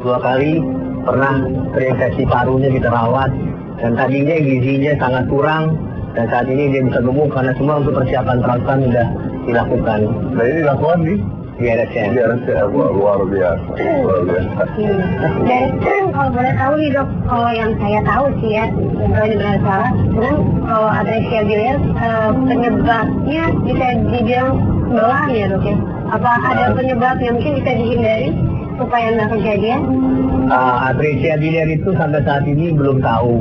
Speaker 6: 2 kali, pernah terinfeksi parunya kita rawat, dan tadinya gizinya sangat kurang, dan saat ini dia bisa gemuk karena semua untuk persiapan transplant sudah dilakukan.
Speaker 1: Nah, ini dilakukan di
Speaker 6: RSCM.
Speaker 1: Luar biasa.
Speaker 2: Dan kalau boleh tahu nih, Dok, kalau yang saya tahu sih ya, kalau ini benar salah, kalau atresia biliar penyebabnya bisa dibilang belahan ya, Dok ya. Apa ada penyebab yang mungkin bisa dihindari supaya nggak kejadian?
Speaker 6: Atresia biliar itu sampai saat ini belum tahu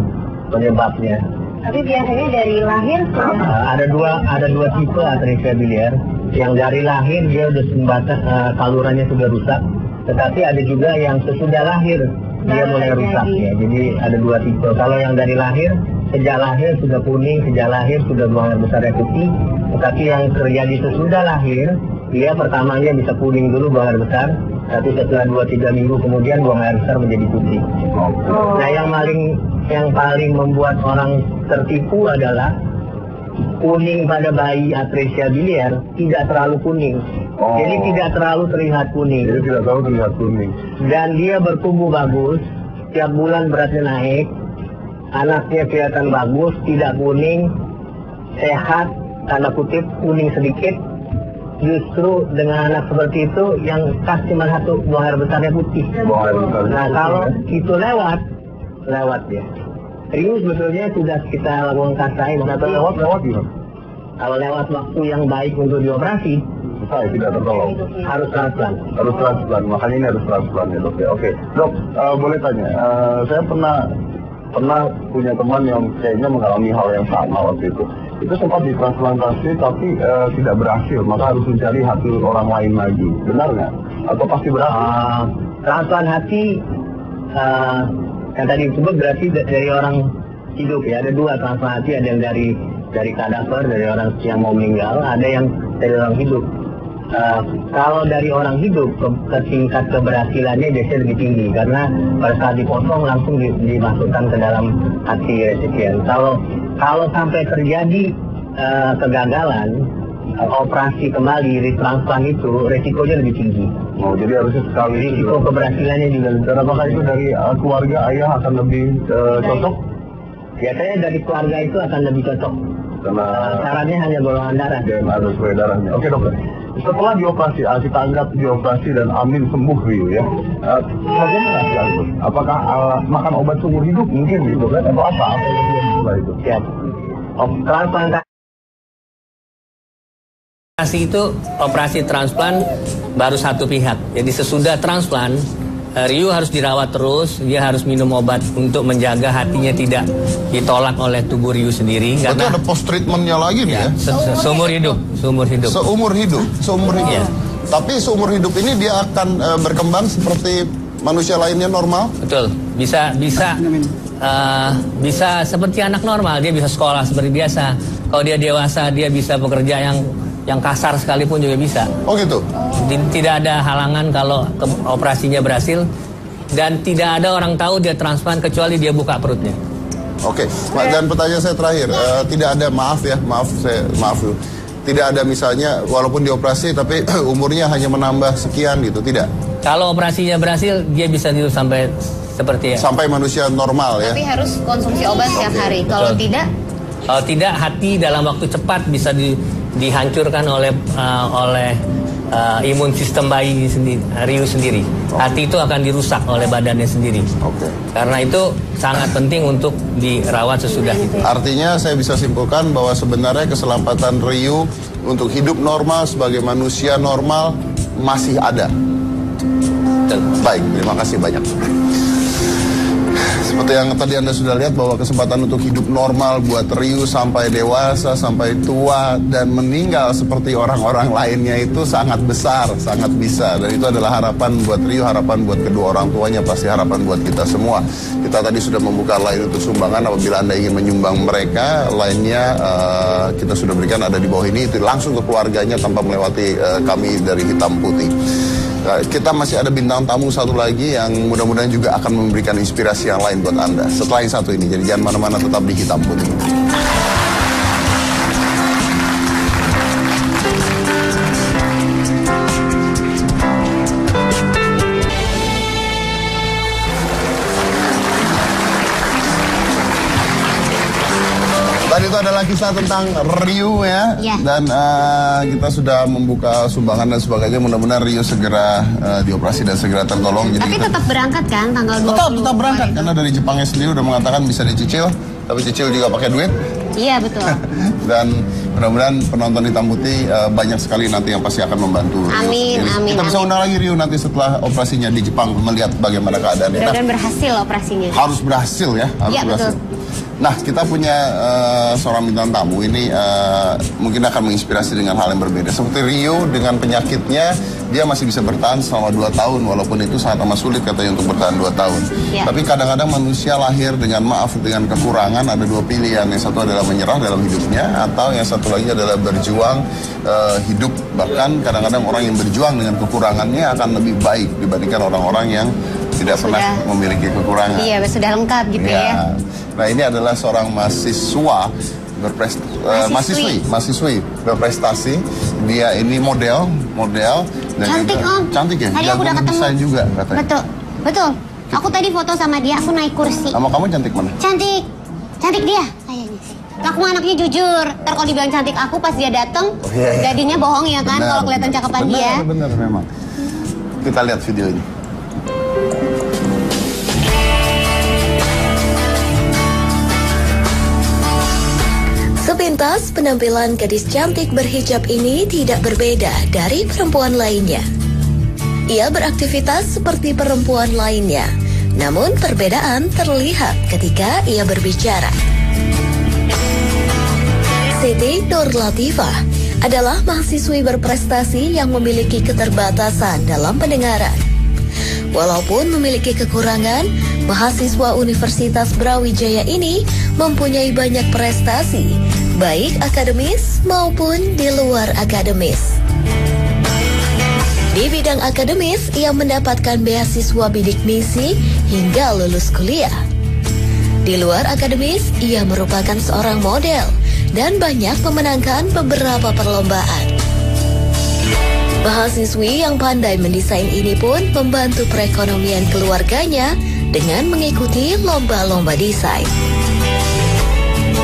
Speaker 6: penyebabnya.
Speaker 2: Tapi biasanya dari lahir
Speaker 6: Ada dua tipe atresia biliar. Yang dari lahir dia sudah salurannya sudah rusak, tetapi ada juga yang sesudah lahir dia mulai rusak ya. Jadi ada 2 tipe. Kalau yang dari lahir, sejak lahir sudah kuning, sejak lahir sudah buang air besarnya putih. Tetapi yang terjadi sesudah lahir, dia pertamanya bisa kuning dulu buang air besar, tapi setelah 2-3 minggu kemudian buang air besar menjadi putih. Nah, yang paling membuat orang tertipu adalah kuning pada bayi atresia biliar tidak terlalu kuning. Jadi tidak terlalu terlihat kuning.
Speaker 1: Jadi tidak terlalu terlihat kuning.
Speaker 6: Dan dia bertumbuh bagus, tiap bulan beratnya naik, anaknya kelihatan bagus, tidak kuning, sehat, tanda kutip kuning sedikit. Justru dengan anak seperti itu yang khas cuma satu, buang air besarnya putih. Nah, kalau itu lewat ya. Riu sebetulnya sudah kita lakukan kasai.
Speaker 1: Lewat gimana?
Speaker 6: Kalau lewat waktu yang baik untuk dioperasi,
Speaker 1: saya tidak tertolong.
Speaker 6: harus transplant.
Speaker 1: Harus transplant, makanya ini harus transplant ya, Dok. Oke, Dok, boleh tanya, saya pernah punya teman yang kayaknya mengalami hal yang sama waktu itu. Itu sempat ditransplantasi tapi tidak berhasil, maka harus mencari hati orang lain lagi. Benar nggak? Atau pasti berhasil?
Speaker 6: Transplant hati yang tadi disebut berarti dari orang hidup ya. Ada 2 transplant hati, ada yang dari kadaver, dari orang yang mau meninggal, ada yang dari orang hidup. Kalau dari orang hidup, tingkat keberhasilannya biasanya lebih tinggi karena pada saat dipotong langsung dimasukkan ke dalam hati resipien. Kalau sampai terjadi kegagalan, operasi kembali, retransplant itu resikonya lebih tinggi.
Speaker 1: Oh, jadi harusnya sekali.
Speaker 6: Risiko keberhasilannya juga lebih.
Speaker 1: Dan apakah itu dari keluarga ayah akan lebih cocok?
Speaker 6: Biasanya dari keluarga itu akan lebih cocok.
Speaker 1: Karena
Speaker 6: Syaratnya hanya golongan darah.
Speaker 1: DNA sesuai darahnya. Oke, Dokter. Setelah dioperasi, kita anggap dioperasi dan amin sembuh Rio ya. Bagaimana sih itu? Apakah makan obat seumur hidup mungkin gitu kan? Atau apa yang setelah itu?
Speaker 6: Siap.
Speaker 7: Transplantasi itu operasi transplant baru satu pihak. Jadi sesudah transplant, Riu harus dirawat terus, dia harus minum obat untuk menjaga hatinya tidak ditolak oleh tubuh Riu sendiri.
Speaker 1: Berarti
Speaker 7: karena
Speaker 1: ada post treatmentnya lagi nih ya?
Speaker 7: Seumur hidup.
Speaker 1: Seumur hidup.
Speaker 7: Ya.
Speaker 1: Tapi seumur hidup ini dia akan berkembang seperti manusia lainnya normal?
Speaker 7: Betul. bisa seperti anak normal, dia bisa sekolah seperti biasa. Kalau dia dewasa, dia bisa bekerja yang kasar sekalipun juga bisa.
Speaker 1: Oh gitu?
Speaker 7: Tidak ada halangan kalau operasinya berhasil. Dan tidak ada orang tahu dia transplant kecuali dia buka perutnya.
Speaker 1: Oke, dan pertanyaan saya terakhir, tidak ada, maaf dulu. Tidak ada misalnya walaupun dioperasi tapi umurnya hanya menambah sekian gitu, tidak?
Speaker 7: Kalau operasinya berhasil, dia bisa hidup sampai seperti
Speaker 1: sampai manusia normal ya.
Speaker 2: Tapi harus konsumsi obat setiap hari. Kalau tidak, hati dalam waktu cepat bisa dihancurkan oleh imun sistem bayi Ryu sendiri. Hati itu akan dirusak oleh badannya sendiri. Karena itu sangat penting untuk dirawat sesudah itu.
Speaker 1: Artinya saya bisa simpulkan bahwa sebenarnya keselamatan Ryu untuk hidup normal sebagai manusia normal masih ada. Baik, terima kasih banyak. Seperti yang tadi Anda sudah lihat bahwa kesempatan untuk hidup normal buat Ryu sampai dewasa, sampai tua, dan meninggal seperti orang-orang lainnya itu sangat besar, sangat bisa. Dan itu adalah harapan buat Ryu, harapan buat kedua orang tuanya, pasti harapan buat kita semua. Kita tadi sudah membuka line untuk sumbangan, apabila Anda ingin menyumbang mereka, line-nya kita sudah berikan ada di bawah ini, itu langsung ke keluarganya tanpa melewati kami dari Hitam Putih. Kita masih ada bintang tamu satu lagi yang mudah-mudahan juga akan memberikan inspirasi yang lain buat Anda setelah yang satu ini. Jadi jangan mana-mana, tetap di Hitam Putih. Tadi itu adalah kisah tentang Ryu ya. Dan kita sudah membuka sumbangan dan sebagainya. Mudah-mudahan Ryu segera dioperasi dan segera tertolong.
Speaker 2: Tapi
Speaker 1: jadi
Speaker 2: tetap berangkat kan tanggal 20.
Speaker 1: Tetap berangkat karena dari Jepangnya sendiri udah mengatakan bisa dicicil. Tapi cicil juga pakai duit.
Speaker 2: Iya betul.
Speaker 1: Dan mudah-mudahan penonton Hitam Putih banyak sekali nanti yang pasti akan membantu.
Speaker 2: Amin, amin.
Speaker 1: Kita bisa undang lagi Ryu nanti setelah operasinya di Jepang melihat bagaimana keadaannya.
Speaker 2: Dan berhasil operasinya.
Speaker 1: Harus berhasil ya. Harus berhasil.
Speaker 2: Betul.
Speaker 1: Nah, kita punya seorang bintang tamu ini mungkin akan menginspirasi dengan hal yang berbeda. Seperti Ryu dengan penyakitnya, dia masih bisa bertahan selama 2 tahun, walaupun itu sangat amat sulit katanya untuk bertahan 2 tahun. Tapi kadang-kadang manusia lahir dengan dengan kekurangan, ada 2 pilihan. Yang satu adalah menyerah dalam hidupnya, atau yang satu lagi adalah berjuang hidup. Bahkan kadang-kadang orang yang berjuang dengan kekurangannya akan lebih baik dibandingkan orang-orang yang tidak pernah memiliki kekurangan.
Speaker 2: Iya, sudah lengkap gitu ya.
Speaker 1: Nah, ini adalah seorang mahasiswi berprestasi. Dia ini model dan
Speaker 2: cantik
Speaker 1: juga,
Speaker 2: Om.
Speaker 1: Cantik ya?
Speaker 2: Tadi aku udah ketemu.
Speaker 1: Desain juga katanya.
Speaker 2: Betul. Aku tadi foto sama dia, aku naik kursi.
Speaker 1: Sama kamu cantik mana?
Speaker 2: Cantik dia kayaknya sih. Aku anaknya jujur. Ntar kalau dibilang cantik aku pas dia dateng, jadinya bohong ya kan kalau kelihatan cakapan dia.
Speaker 1: Benar memang. Kita lihat video ini.
Speaker 3: Sepintas, penampilan gadis cantik berhijab ini tidak berbeda dari perempuan lainnya. Ia beraktivitas seperti perempuan lainnya, namun perbedaan terlihat ketika ia berbicara. Siti Nur Latifah adalah mahasiswi berprestasi yang memiliki keterbatasan dalam pendengaran. Walaupun memiliki kekurangan, mahasiswa Universitas Brawijaya ini mempunyai banyak prestasi, baik akademis maupun di luar akademis. Di bidang akademis, ia mendapatkan beasiswa bidik misi hingga lulus kuliah. Di luar akademis, ia merupakan seorang model dan banyak memenangkan beberapa perlombaan. Mahasiswi yang pandai mendesain ini pun membantu perekonomian keluarganya dengan mengikuti lomba-lomba desain.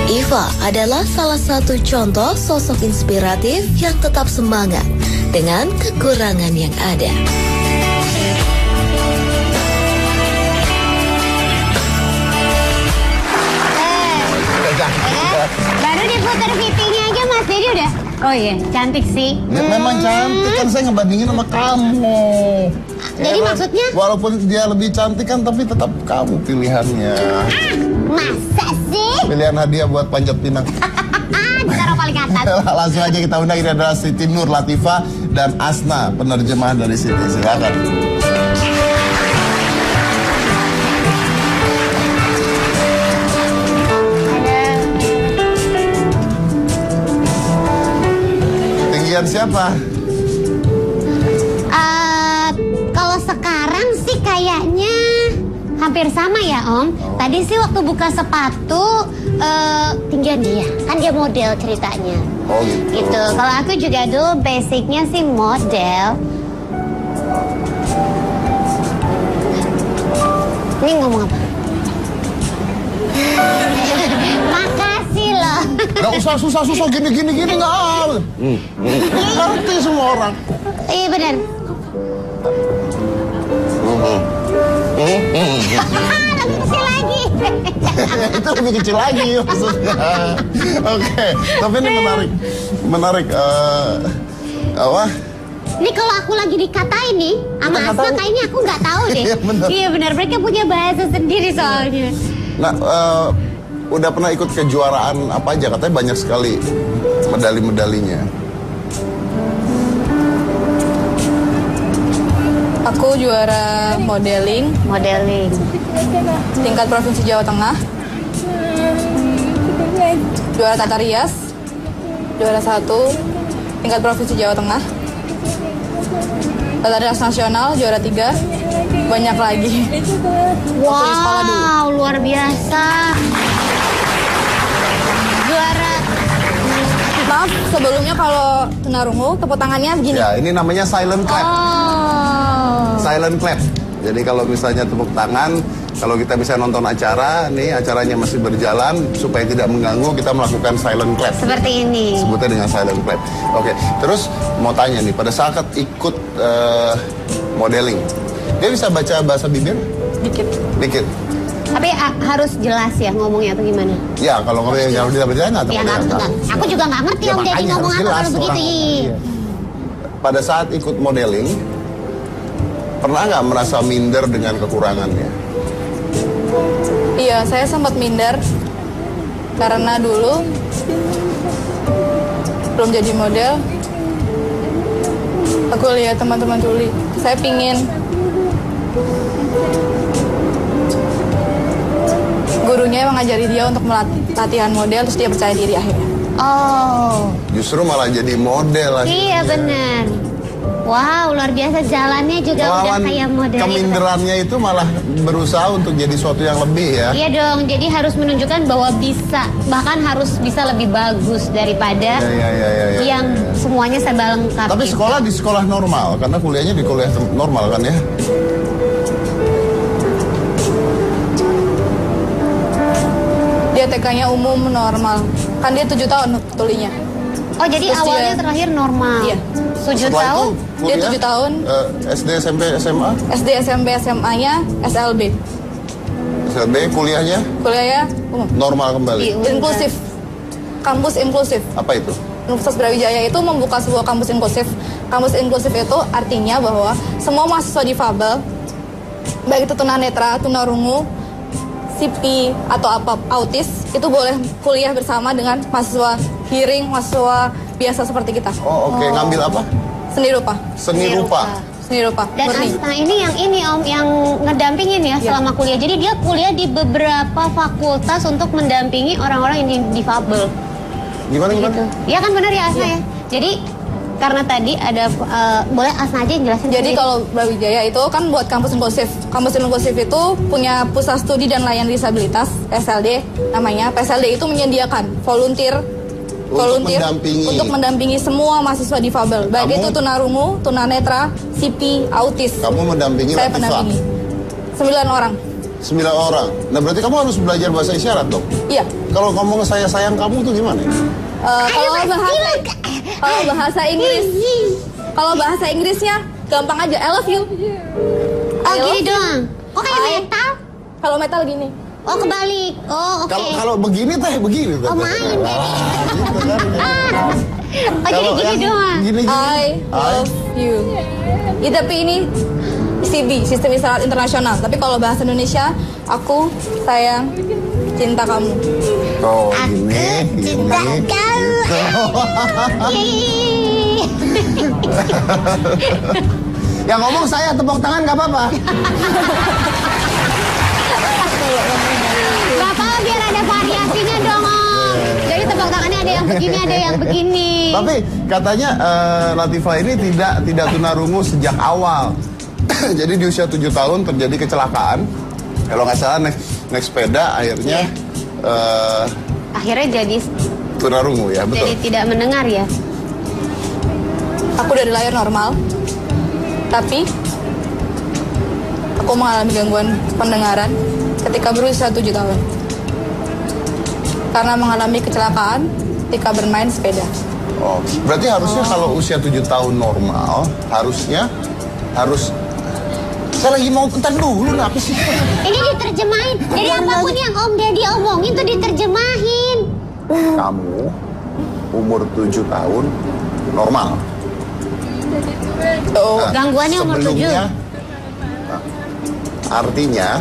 Speaker 3: Iva adalah salah satu contoh sosok inspiratif yang tetap semangat dengan kekurangan yang ada.
Speaker 2: Baru diputar VP-nya aja Mas, jadi udah. Oh iya, cantik sih.
Speaker 1: Ya, memang cantik, kan saya ngebandingin sama kamu.
Speaker 2: Jadi maksudnya?
Speaker 1: Walaupun dia lebih cantik kan, tapi tetap kamu pilihannya.
Speaker 2: Masa sih?
Speaker 1: Pilihan hadiah buat panjat pinang.
Speaker 2: Taruh paling atas.
Speaker 1: Langsung aja kita undang, ini adalah Siti Nur Latifah dan Asna, penerjemah dari Siti. Silakan. siapa?
Speaker 2: Kalau sekarang sih kayaknya hampir sama ya Om. Tadi sih waktu buka sepatu tinggian dia, kan dia model ceritanya.
Speaker 1: Oh gitu.
Speaker 2: Gitu. Kalau aku juga dulu basicnya sih model. Ini ngomong apa? Makasih loh.
Speaker 1: Gak usah susah-susah gini nggak. Ngerti semua orang.
Speaker 2: Iya benar. Lebih kecil lagi.
Speaker 1: Itu lebih kecil lagi maksudnya. Oke, tapi ini menarik. Apa?
Speaker 2: Ini kalau aku lagi dikatain nih sama Asma, kayaknya aku nggak tahu deh. Iya benar, mereka punya bahasa sendiri soalnya.
Speaker 1: Nah, udah pernah ikut kejuaraan apa aja? Katanya banyak sekali medali-medalinya.
Speaker 8: Aku juara modeling tingkat provinsi Jawa Tengah, juara tata rias, juara 1 tingkat provinsi Jawa Tengah, tata rias nasional juara 3, banyak lagi.
Speaker 2: Wow, luar biasa. Juara.
Speaker 8: Maaf, sebelumnya kalau tunarungu tepuk tangannya begini.
Speaker 1: Ya, ini namanya silent clap. Silent clap. Jadi kalau misalnya tepuk tangan, kalau kita bisa nonton acara, nih acaranya masih berjalan, supaya tidak mengganggu, kita melakukan silent clap.
Speaker 2: Seperti ini.
Speaker 1: Sebutnya dengan silent clap. Oke, terus mau tanya nih, pada saat ikut modeling, dia bisa baca bahasa bibir? Dikit.
Speaker 2: Tapi harus jelas ya ngomongnya atau gimana?
Speaker 1: Ya, kalau ngomongnya yang tidak berjalan atau
Speaker 2: ya, enggak. Aku juga nggak ngerti
Speaker 1: ya,
Speaker 2: Om Deddy ngomong apa kalau begitu.
Speaker 1: Iya. Pada saat ikut modeling, pernah nggak merasa minder dengan kekurangannya?
Speaker 8: Iya, saya sempat minder karena dulu belum jadi model. Aku lihat teman-teman tuli, saya pingin gurunya mengajari dia untuk latihan model, terus dia percaya diri akhirnya.
Speaker 2: Oh.
Speaker 1: Justru malah jadi model akhirnya.
Speaker 2: Iya benar. Wow, luar biasa, jalannya juga udah kayak model.
Speaker 1: Keminderannya itu malah berusaha untuk jadi sesuatu yang lebih ya.
Speaker 2: Iya dong, jadi harus menunjukkan bahwa bisa, bahkan harus bisa lebih bagus daripada yang semuanya serba lengkap.
Speaker 1: Tapi sekolah di sekolah normal, karena kuliahnya di kuliah normal kan ya?
Speaker 8: Dia TK-nya umum normal, kan dia 7 tahun tulinya.
Speaker 2: Oh jadi terus awalnya dia, terakhir normal.
Speaker 8: Iya.
Speaker 2: 7 tahun?
Speaker 8: Dia 7 tahun.
Speaker 1: SD, SMP, SMA?
Speaker 8: SD, SMP, SMA-nya SLB.
Speaker 1: SLB, kuliahnya?
Speaker 8: Kuliahnya umum.
Speaker 1: Normal kembali?
Speaker 8: Inklusif. Kampus inklusif.
Speaker 1: Apa itu?
Speaker 8: Universitas Brawijaya itu membuka sebuah kampus inklusif. Kampus inklusif itu artinya bahwa semua mahasiswa difabel, baik itu tunanetra, tunarungu, CP atau autis, itu boleh kuliah bersama dengan mahasiswa hearing, mahasiswa biasa seperti kita.
Speaker 1: Oh oke. Ngambil apa?
Speaker 8: Seni rupa.
Speaker 1: Seni rupa.
Speaker 8: Seni rupa.
Speaker 2: Dan Asna ini yang Om yang ngedampingin ya selama kuliah. Jadi dia kuliah di beberapa fakultas untuk mendampingi orang-orang yang difabel.
Speaker 1: Gimana?
Speaker 2: Iya kan benar ya Asna ya. Jadi karena tadi ada boleh Asna aja yang jelasin.
Speaker 8: Jadi kalau Brawijaya itu kan buat kampus inklusif. Kampus inklusif itu punya pusat studi dan layanan disabilitas, PSLD namanya. PSLD itu menyediakan volunteer untuk mendampingi semua mahasiswa difabel, baik itu tunarungu, tunanetra, CP, autis.
Speaker 1: Kamu mendampingi
Speaker 8: Saya pendampingi 9 orang.
Speaker 1: 9 orang. Nah berarti kamu harus belajar bahasa isyarat dong?
Speaker 8: Iya.
Speaker 1: Kalau ngomong saya sayang kamu tuh gimana?
Speaker 8: Kalau bahasa Inggrisnya gampang aja, I love you.
Speaker 2: Oh gini doang. Oh kayak metal?
Speaker 8: Kalau metal gini.
Speaker 2: Oh kebalik. Oh oke.
Speaker 1: Kalau begini teh begini.
Speaker 2: Oh main jadi.
Speaker 1: Gitu kan.
Speaker 2: Oh jadi gini doang.
Speaker 8: I love you. Ya, tapi ini SIBI, Sistem Isyarat Internasional. Tapi kalau bahasa Indonesia, aku sayang, cinta kamu.
Speaker 1: Oh gini.
Speaker 2: Cinta kamu.
Speaker 1: Yang ngomong saya, tepuk tangan nggak apa-apa.
Speaker 2: Gak apa-apa biar ada variasinya dong Om. Jadi tepuk tangannya ada yang begini, ada yang begini.
Speaker 1: Tapi katanya Latifah ini tidak tunarungu sejak awal. Jadi di usia 7 tahun terjadi kecelakaan. Kalau nggak salah naik sepeda, akhirnya
Speaker 2: akhirnya jadi
Speaker 1: tunarungu ya, betul.
Speaker 2: Jadi tidak mendengar ya.
Speaker 8: Aku dari lahir normal, tapi aku mengalami gangguan pendengaran ketika berusia 7 tahun. Karena mengalami kecelakaan ketika bermain sepeda.
Speaker 1: Oh, berarti harusnya kalau usia 7 tahun normal, harus saya lagi mau kentar dulu, apa sih?
Speaker 2: Ini diterjemahin. Jadi apapun yang Om Deddy omongin tuh diterjemahin.
Speaker 1: Kamu umur 7 tahun normal.
Speaker 8: Oh,
Speaker 2: gangguannya umur 7.
Speaker 1: Sebelumnya, artinya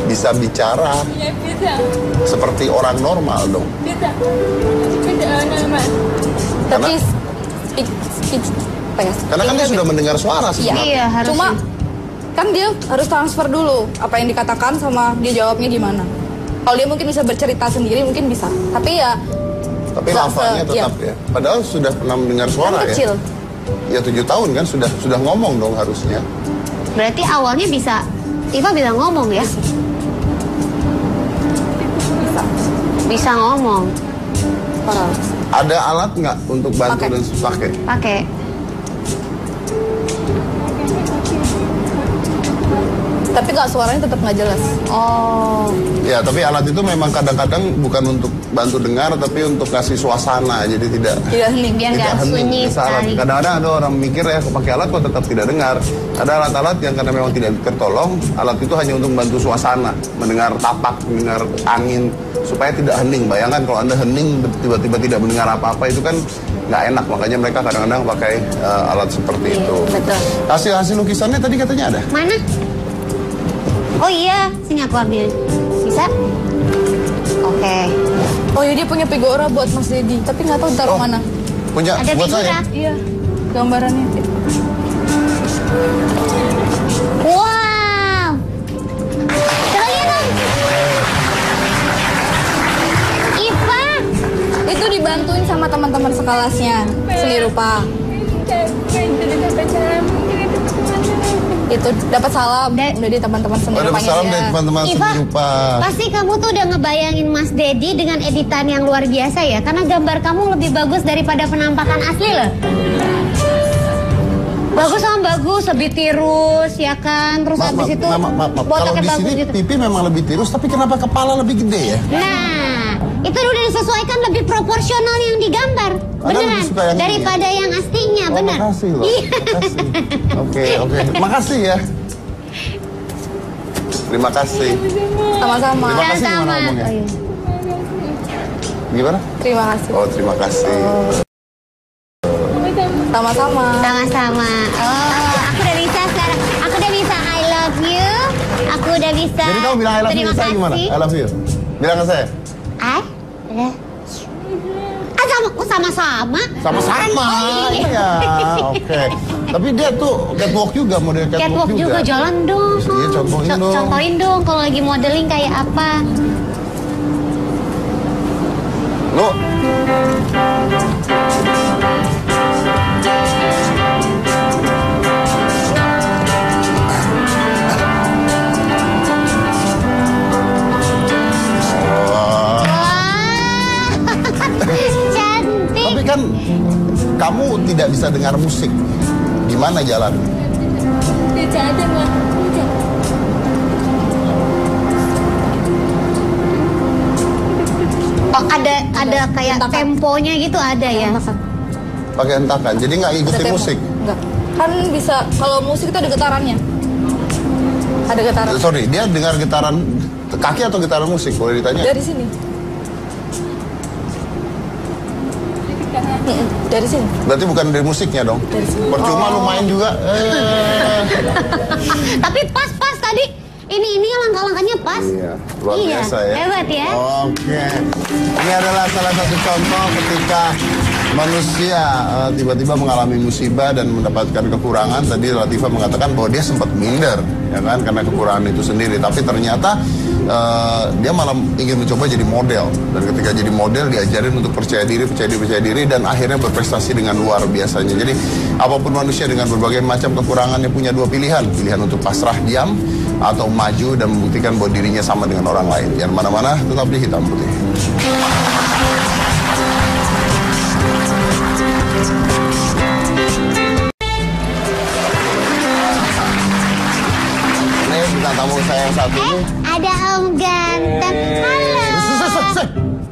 Speaker 1: bisa bicara seperti orang normal dong.
Speaker 8: tapi
Speaker 1: Karena kan dia sudah mendengar suara sih.
Speaker 2: Iya, harusnya.
Speaker 8: Cuma kan dia harus transfer dulu apa yang dikatakan sama dia jawabnya gimana. Kalau dia mungkin bisa bercerita sendiri mungkin bisa. Tapi ya
Speaker 1: Tapi lafalnya tetap ya. Padahal sudah pernah mendengar suara
Speaker 8: kan kecil.
Speaker 1: Ya 7 tahun kan sudah ngomong dong harusnya.
Speaker 2: Berarti awalnya Tifa bisa ngomong ya? Bisa ngomong.
Speaker 1: Ada alat nggak untuk bantu
Speaker 8: Pakai.
Speaker 1: dan pakai?
Speaker 2: Pakai.
Speaker 8: Tapi nggak, suaranya tetap nggak jelas.
Speaker 2: Oh.
Speaker 1: Ya, tapi alat itu memang kadang-kadang bukan untuk bantu dengar, tapi untuk kasih suasana. Jadi tidak
Speaker 8: hening.
Speaker 2: Biar nggak sunyi sekali.
Speaker 1: Kadang-kadang ada orang mikir ya, pakai alat kok tetap tidak dengar. Ada alat-alat yang karena memang tidak tertolong, alat itu hanya untuk membantu suasana, mendengar tapak, mendengar angin, supaya tidak hening. Bayangkan kalau Anda hening, tiba-tiba tidak mendengar apa-apa, itu kan nggak enak. Makanya mereka kadang-kadang pakai alat seperti itu.
Speaker 2: Betul.
Speaker 1: Hasil lukisannya tadi katanya ada?
Speaker 2: Mana? Oh iya, sini aku ambil. Bisa? Oke.
Speaker 8: Oh iya, dia punya figura buat Mas Deddy, tapi nggak tahu taruh mana.
Speaker 1: Punya
Speaker 2: Ada
Speaker 1: buat
Speaker 2: figura.
Speaker 1: saya?
Speaker 8: Iya, gambarannya.
Speaker 2: Wow. Coba lihat dong. Iva.
Speaker 8: Itu dibantuin sama teman-teman sekelasnya seni rupa. Itu dapat salam dari teman-teman seni
Speaker 1: Ada
Speaker 8: rupanya
Speaker 1: salam
Speaker 8: dia.
Speaker 1: dari teman-teman seni
Speaker 2: Iva,
Speaker 1: rupa.
Speaker 2: pasti kamu tuh udah ngebayangin Mas Deddy dengan editan yang luar biasa ya. Karena gambar kamu lebih bagus daripada penampakan asli loh. Bagus sama bagus, lebih tirus ya kan. Terus habis itu
Speaker 1: Kalau
Speaker 2: botaknya
Speaker 1: di
Speaker 2: bagus
Speaker 1: sini
Speaker 2: gitu.
Speaker 1: pipi memang lebih tirus, tapi kenapa kepala lebih gede ya?
Speaker 2: Nah, itu udah disesuaikan lebih proporsional yang digambar.
Speaker 1: Anda
Speaker 2: Beneran.
Speaker 1: lebih suka yang ini
Speaker 2: Daripada yang aslinya,
Speaker 1: Oh,
Speaker 2: bener.
Speaker 1: makasih loh.
Speaker 2: Iya.
Speaker 1: Makasih. Oke. Makasih ya. Terima kasih.
Speaker 8: Sama-sama.
Speaker 1: Terima kasih gimana
Speaker 2: Sama-sama.
Speaker 1: ngomongnya?
Speaker 2: Oh, iya.
Speaker 8: Terima kasih.
Speaker 1: Oh, terima kasih.
Speaker 8: Sama-sama.
Speaker 2: Sama-sama. Oh, aku udah bisa sekarang. Aku udah bisa I love you. Aku udah bisa.
Speaker 1: Jadi kamu bilang I love you
Speaker 2: Terima
Speaker 1: saya gimana?
Speaker 2: kasih.
Speaker 1: I love you. Bilang ke saya.
Speaker 2: I love sama-sama.
Speaker 1: Sama-sama.
Speaker 2: Oh,
Speaker 1: Iya. Oke. Tapi dia tuh catwalk juga, model
Speaker 2: Catwalk juga jalan dong.
Speaker 1: Iya, contohin dong.
Speaker 2: Contohin dong kalau lagi modeling kayak apa.
Speaker 1: Lu.
Speaker 2: Cantik.
Speaker 1: Tapi kan kamu tidak bisa dengar musik. Gimana jalan?
Speaker 8: Tidak ada, Mas.
Speaker 2: Oh, ada kayak temponya gitu ada ya.
Speaker 1: Pakai hentakan. Jadi nggak ngikutin musik.
Speaker 8: Enggak. Kan bisa, kalau musik itu ada getarannya. Ada getaran.
Speaker 1: Sorry, dia dengar getaran kaki atau getaran musik? Boleh ditanya?
Speaker 8: Dari sini. Dari sini.
Speaker 1: Berarti bukan dari musiknya dong?
Speaker 8: Dari sini.
Speaker 1: Percuma lu main juga.
Speaker 2: Tapi pas tadi. Ini langkah-langkahnya pas.
Speaker 1: Iya, luar biasa ya.
Speaker 2: Hebat ya.
Speaker 1: Oke. Ini adalah salah satu contoh ketika manusia tiba-tiba mengalami musibah dan mendapatkan kekurangan. Tadi Latifah mengatakan bahwa dia sempat minder, ya kan, karena kekurangan itu sendiri. Tapi ternyata dia malah ingin mencoba jadi model. Dan ketika jadi model diajarin untuk percaya diri dan akhirnya berprestasi dengan luar biasanya. Jadi apapun manusia dengan berbagai macam kekurangannya punya dua pilihan. Pilihan untuk pasrah diam atau maju dan membuktikan bahwa dirinya sama dengan orang lain. Jangan mana-mana, tetap di Hitam Putih. Ini bintang tamu saya yang satu ini.
Speaker 2: Ada Om Ganteng. Halo.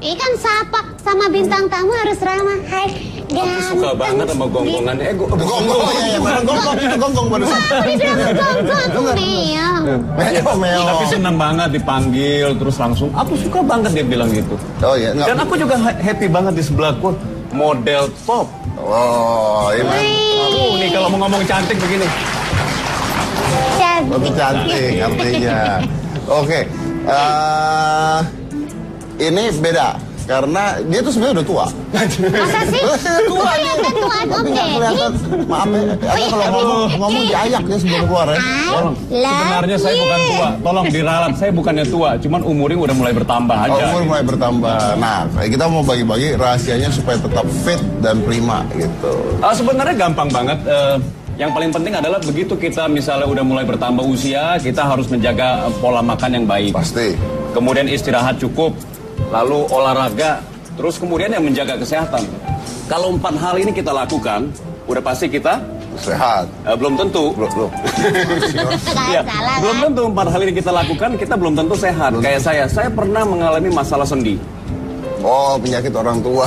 Speaker 2: Ini kan sapa sama bintang tamu harus ramah. Hai, Ganteng.
Speaker 9: Suka banget sama gonggongannya.
Speaker 1: Gonggong, ya, itu gonggong baru.
Speaker 2: Aku dibilang gonggong, aku meo.
Speaker 9: Tapi senang banget dipanggil terus langsung. Aku suka banget dia bilang gitu.
Speaker 1: Oh iya.
Speaker 9: Dan aku juga happy banget di sebelahku model top.
Speaker 1: Oh, ini
Speaker 9: Nih kalau mau ngomong cantik begini.
Speaker 1: lebih cantik artinya. Oke, ini beda karena dia tuh sebenarnya udah tua.
Speaker 2: Masa sih?
Speaker 1: Tua dia.
Speaker 2: Kelihatan tuaan Om Deddy.
Speaker 1: Maaf ya, kalau ngomong diayak ya sebelum keluar ya.
Speaker 9: Tolong. Sebenarnya saya bukan tua. Tolong diralat. Saya bukannya tua. Cuman umurnya udah mulai bertambah aja.
Speaker 1: Umur mulai bertambah. Nah, kita mau bagi-bagi rahasianya supaya tetap fit dan prima gitu.
Speaker 9: Sebenarnya gampang banget. Yang paling penting adalah begitu kita misalnya udah mulai bertambah usia, kita harus menjaga pola makan yang baik.
Speaker 1: Pasti.
Speaker 9: Kemudian istirahat cukup, lalu olahraga, terus kemudian yang menjaga kesehatan. Kalau 4 hal ini kita lakukan, udah pasti kita
Speaker 1: sehat.
Speaker 9: Belum tentu.
Speaker 1: Belum.
Speaker 9: Ya, belum tentu 4 hal ini kita lakukan, kita belum tentu sehat. Kayak saya pernah mengalami masalah sendi.
Speaker 1: Oh, penyakit orang tua.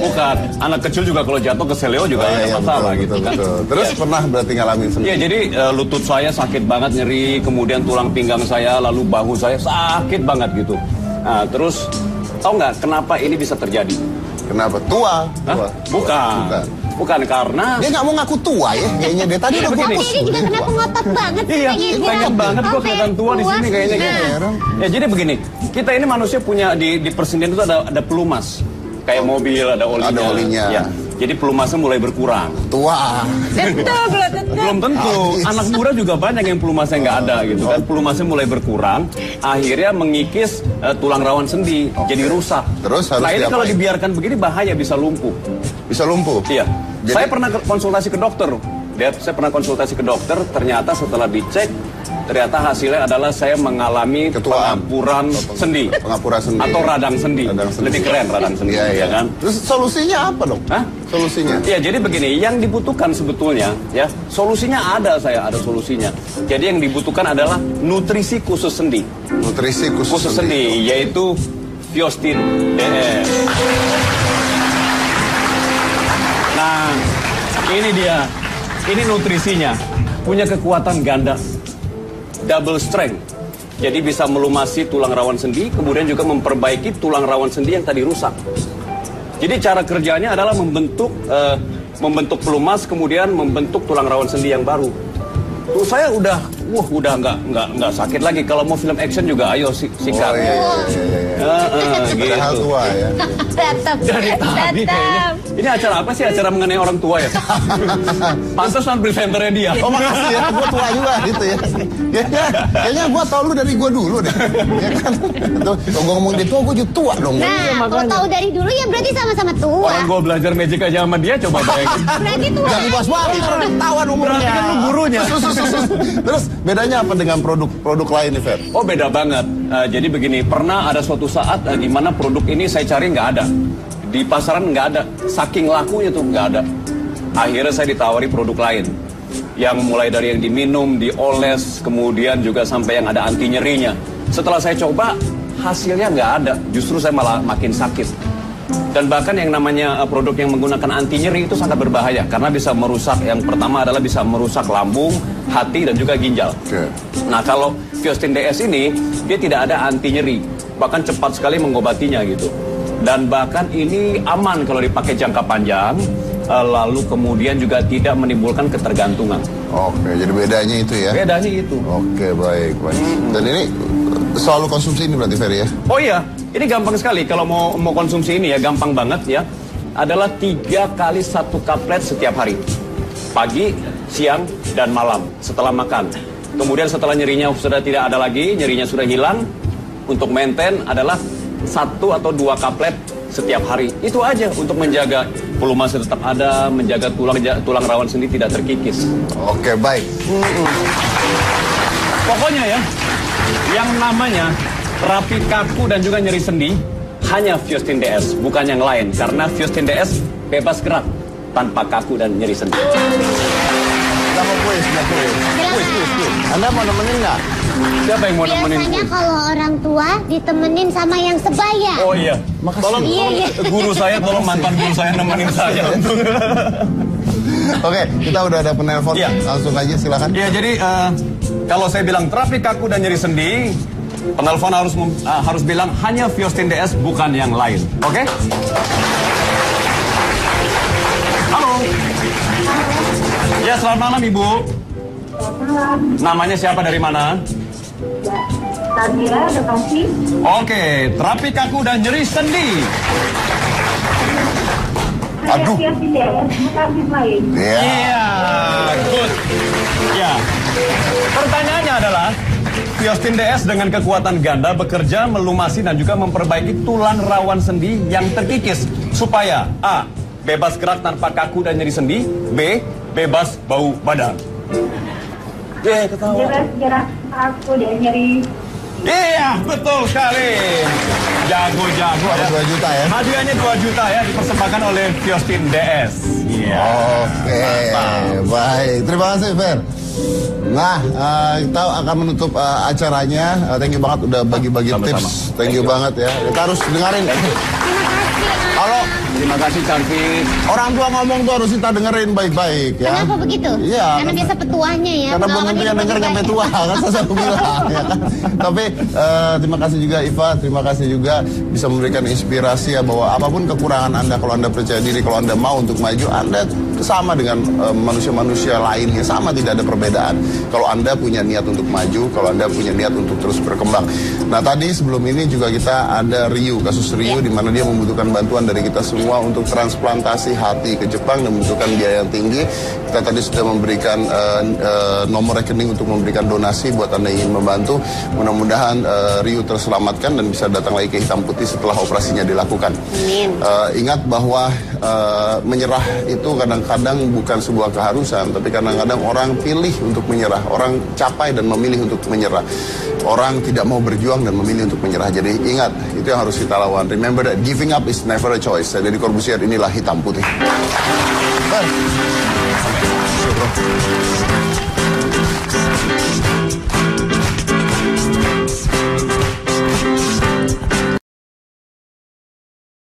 Speaker 9: Bukan, anak kecil juga kalau jatuh ke seleo juga ada masalah
Speaker 1: betul,
Speaker 9: gitu kan.
Speaker 1: Terus pernah berarti ngalamin sendiri?
Speaker 9: Iya, jadi lutut saya sakit banget, nyeri, kemudian tulang pinggang saya, lalu bahu saya sakit banget gitu. Nah, terus tahu nggak kenapa ini bisa terjadi?
Speaker 1: Kenapa? Tua?
Speaker 9: Bukan karena
Speaker 1: dia nggak mau ngaku tua ya, kayaknya dia tadi udah
Speaker 2: Ini juga kenapa ngotot banget sih?
Speaker 9: Iya, pengen banget kok kelihatan tua di sini kayaknya gitu. Ya jadi begini, kita ini manusia punya di persendian itu ada pelumas. Kayak mobil ada olinya.
Speaker 1: Ada olinya.
Speaker 9: Ya. Jadi pelumasnya mulai berkurang.
Speaker 1: Tua.
Speaker 9: Belum tentu. Anak muda juga banyak yang pelumasnya nggak ada gitu kan. Pelumasnya mulai berkurang, akhirnya mengikis tulang rawan sendi, jadi rusak.
Speaker 1: Terus harus
Speaker 9: nah ini kalau dibiarkan begini bahaya, bisa lumpuh.
Speaker 1: Bisa lumpuh?
Speaker 9: Iya.
Speaker 1: Jadi...
Speaker 9: Saya pernah konsultasi ke dokter. Saya pernah konsultasi ke dokter, ternyata setelah dicek, ternyata hasilnya adalah saya mengalami pengapuran sendi.
Speaker 1: Pengapuran sendi.
Speaker 9: Atau radang sendi. Lebih keren radang sendi.
Speaker 1: Iya.
Speaker 9: Kan?
Speaker 1: Terus solusinya apa dong?
Speaker 9: Hah?
Speaker 1: Solusinya?
Speaker 9: Ya jadi begini, yang dibutuhkan sebetulnya, ya solusinya ada solusinya. Jadi yang dibutuhkan adalah nutrisi khusus sendi.
Speaker 1: Nutrisi khusus
Speaker 9: sendi, yaitu Fiostin DS. Nah, ini dia. Ini nutrisinya, punya kekuatan ganda, double strength. Jadi bisa melumasi tulang rawan sendi, kemudian juga memperbaiki tulang rawan sendi yang tadi rusak. Jadi cara kerjanya adalah membentuk pelumas, kemudian membentuk tulang rawan sendi yang baru. Tuh saya udah nggak sakit lagi. Kalau mau film action juga ayo sikat.
Speaker 1: Padahal
Speaker 9: gitu.
Speaker 1: tua ya.
Speaker 9: Dari tadi kayaknya. Ini acara apa sih? Acara mengenai orang tua ya? Pantesan presenternya dia.
Speaker 1: Oh makasih ya, gue tua juga gitu ya. Kayaknya gue tau lu dari gue dulu deh. Ya kan? Kalau gue ngomong dia tua, gue juga tua dong.
Speaker 2: Nah, kalau tahu dari dulu ya berarti sama-sama tua.
Speaker 9: Orang gue belajar magic aja sama dia, coba bayangin.
Speaker 2: Berarti tua.
Speaker 1: Jangan dibahas banget, karena ketahuan umurnya.
Speaker 9: Berarti kan lu gurunya.
Speaker 1: Terus bedanya apa dengan produk lain nih, Fer?
Speaker 9: Oh beda banget. Jadi begini, pernah ada suatu saat di mana produk ini saya cari nggak ada. Di pasaran nggak ada, saking lakunya tuh nggak ada. Akhirnya saya ditawari produk lain, yang mulai dari yang diminum, dioles, kemudian juga sampai yang ada anti nyerinya. Setelah saya coba, hasilnya nggak ada, justru saya malah makin sakit. Dan bahkan yang namanya produk yang menggunakan anti nyeri itu sangat berbahaya, karena bisa merusak, yang pertama adalah bisa merusak lambung, hati, dan juga ginjal. Nah kalau Fiostin DS ini, dia tidak ada anti nyeri, bahkan cepat sekali mengobatinya gitu. Dan bahkan ini aman kalau dipakai jangka panjang, lalu kemudian juga tidak menimbulkan ketergantungan.
Speaker 1: Oke, jadi bedanya itu ya?
Speaker 9: Bedanya itu.
Speaker 1: Oke, baik. Dan ini selalu konsumsi ini berarti, Ferry ya?
Speaker 9: Oh iya, ini gampang sekali kalau mau konsumsi ini ya, gampang banget ya. Adalah 3 kali 1 kaplet setiap hari. Pagi, siang, dan malam setelah makan. Kemudian setelah nyerinya sudah tidak ada lagi, nyerinya sudah hilang, untuk maintain adalah 1 atau 2 kaplet setiap hari. Itu aja untuk menjaga volumasi tetap ada, menjaga tulang rawan sendi tidak terkikis.
Speaker 1: Oke, baik.
Speaker 9: Pokoknya ya, yang namanya terapi kaku dan juga nyeri sendi hanya Fiostin DS, bukan yang lain. Karena Fiostin DS bebas gerak tanpa kaku dan nyeri sendi.
Speaker 1: Kita mau kuis. Anda mau nemenin nggak?
Speaker 9: Siapa yang mau nemenin?
Speaker 2: Biasanya kalau orang tua ditemenin sama yang sebaya.
Speaker 9: Oh iya, tolong guru saya, tolong mantan guru saya nemenin saya.
Speaker 1: Oke, kita udah ada penelpon.
Speaker 9: Iya.
Speaker 1: Langsung aja, silakan.
Speaker 9: Iya, jadi kalau saya bilang terapi kaku dan nyeri sendi, penelpon harus bilang hanya Fiostin DS, bukan yang lain. Oke? Halo. Ya, selamat malam Ibu. Namanya siapa, dari mana?
Speaker 10: Nabila, Bekasi.
Speaker 9: Oke, terapi kaku dan nyeri sendi.
Speaker 1: Aduh.
Speaker 9: Iya, good. Ya. Pertanyaannya adalah, Fiostin DS dengan kekuatan ganda bekerja melumasi dan juga memperbaiki tulang rawan sendi yang terkikis supaya A. Bebas gerak tanpa kaku dan nyeri sendi, B. Bebas bau badan. Ketawa.
Speaker 10: Bebas gerak aku dan nyeri.
Speaker 9: Iya, betul sekali. Jago ya.
Speaker 1: 2 juta ya.
Speaker 9: Hadiahnya 2 juta ya, dipersembahkan oleh Fiostin DS. Iya.
Speaker 1: Oke, baik. Terima kasih, Fer. Nah, kita akan menutup acaranya. Thank you banget udah bagi-bagi tips. Thank you banget ya. Kita harus dengerin. Halo.
Speaker 9: Terima kasih, cantik.
Speaker 1: Orang tua ngomong tuh harus kita dengerin baik-baik ya.
Speaker 2: Kenapa begitu?
Speaker 1: Iya.
Speaker 2: Karena biasa petuahnya ya.
Speaker 1: Karena belum tentu yang denger sampai tua, kan saya selalu bilang. Ya kan? Tapi terima kasih juga Iva, terima kasih juga bisa memberikan inspirasi ya bahwa apapun kekurangan Anda, kalau Anda percaya diri, kalau Anda mau untuk maju, Anda sama dengan manusia-manusia lainnya, sama, tidak ada perbedaan. Kalau Anda punya niat untuk maju, kalau Anda punya niat untuk terus berkembang. Nah tadi sebelum ini juga kita ada Ryu, kasus Ryu di mana dia membutuhkan bantuan dari kita semua untuk transplantasi hati ke Jepang dan membutuhkan biaya yang tinggi. Kita tadi sudah memberikan nomor rekening untuk memberikan donasi buat Anda yang ingin membantu. Mudah-mudahan Ryu terselamatkan dan bisa datang lagi ke Hitam Putih setelah operasinya dilakukan.
Speaker 2: Amin.
Speaker 1: Ingat bahwa menyerah itu kadang-kadang bukan sebuah keharusan, tapi kadang-kadang orang pilih untuk menyerah, orang capai dan memilih untuk menyerah, orang tidak mau berjuang dan memilih untuk menyerah. Jadi ingat, itu yang harus kita lawan. Remember that giving up is never a choice. Dari Corbusier, inilah Hitam Putih.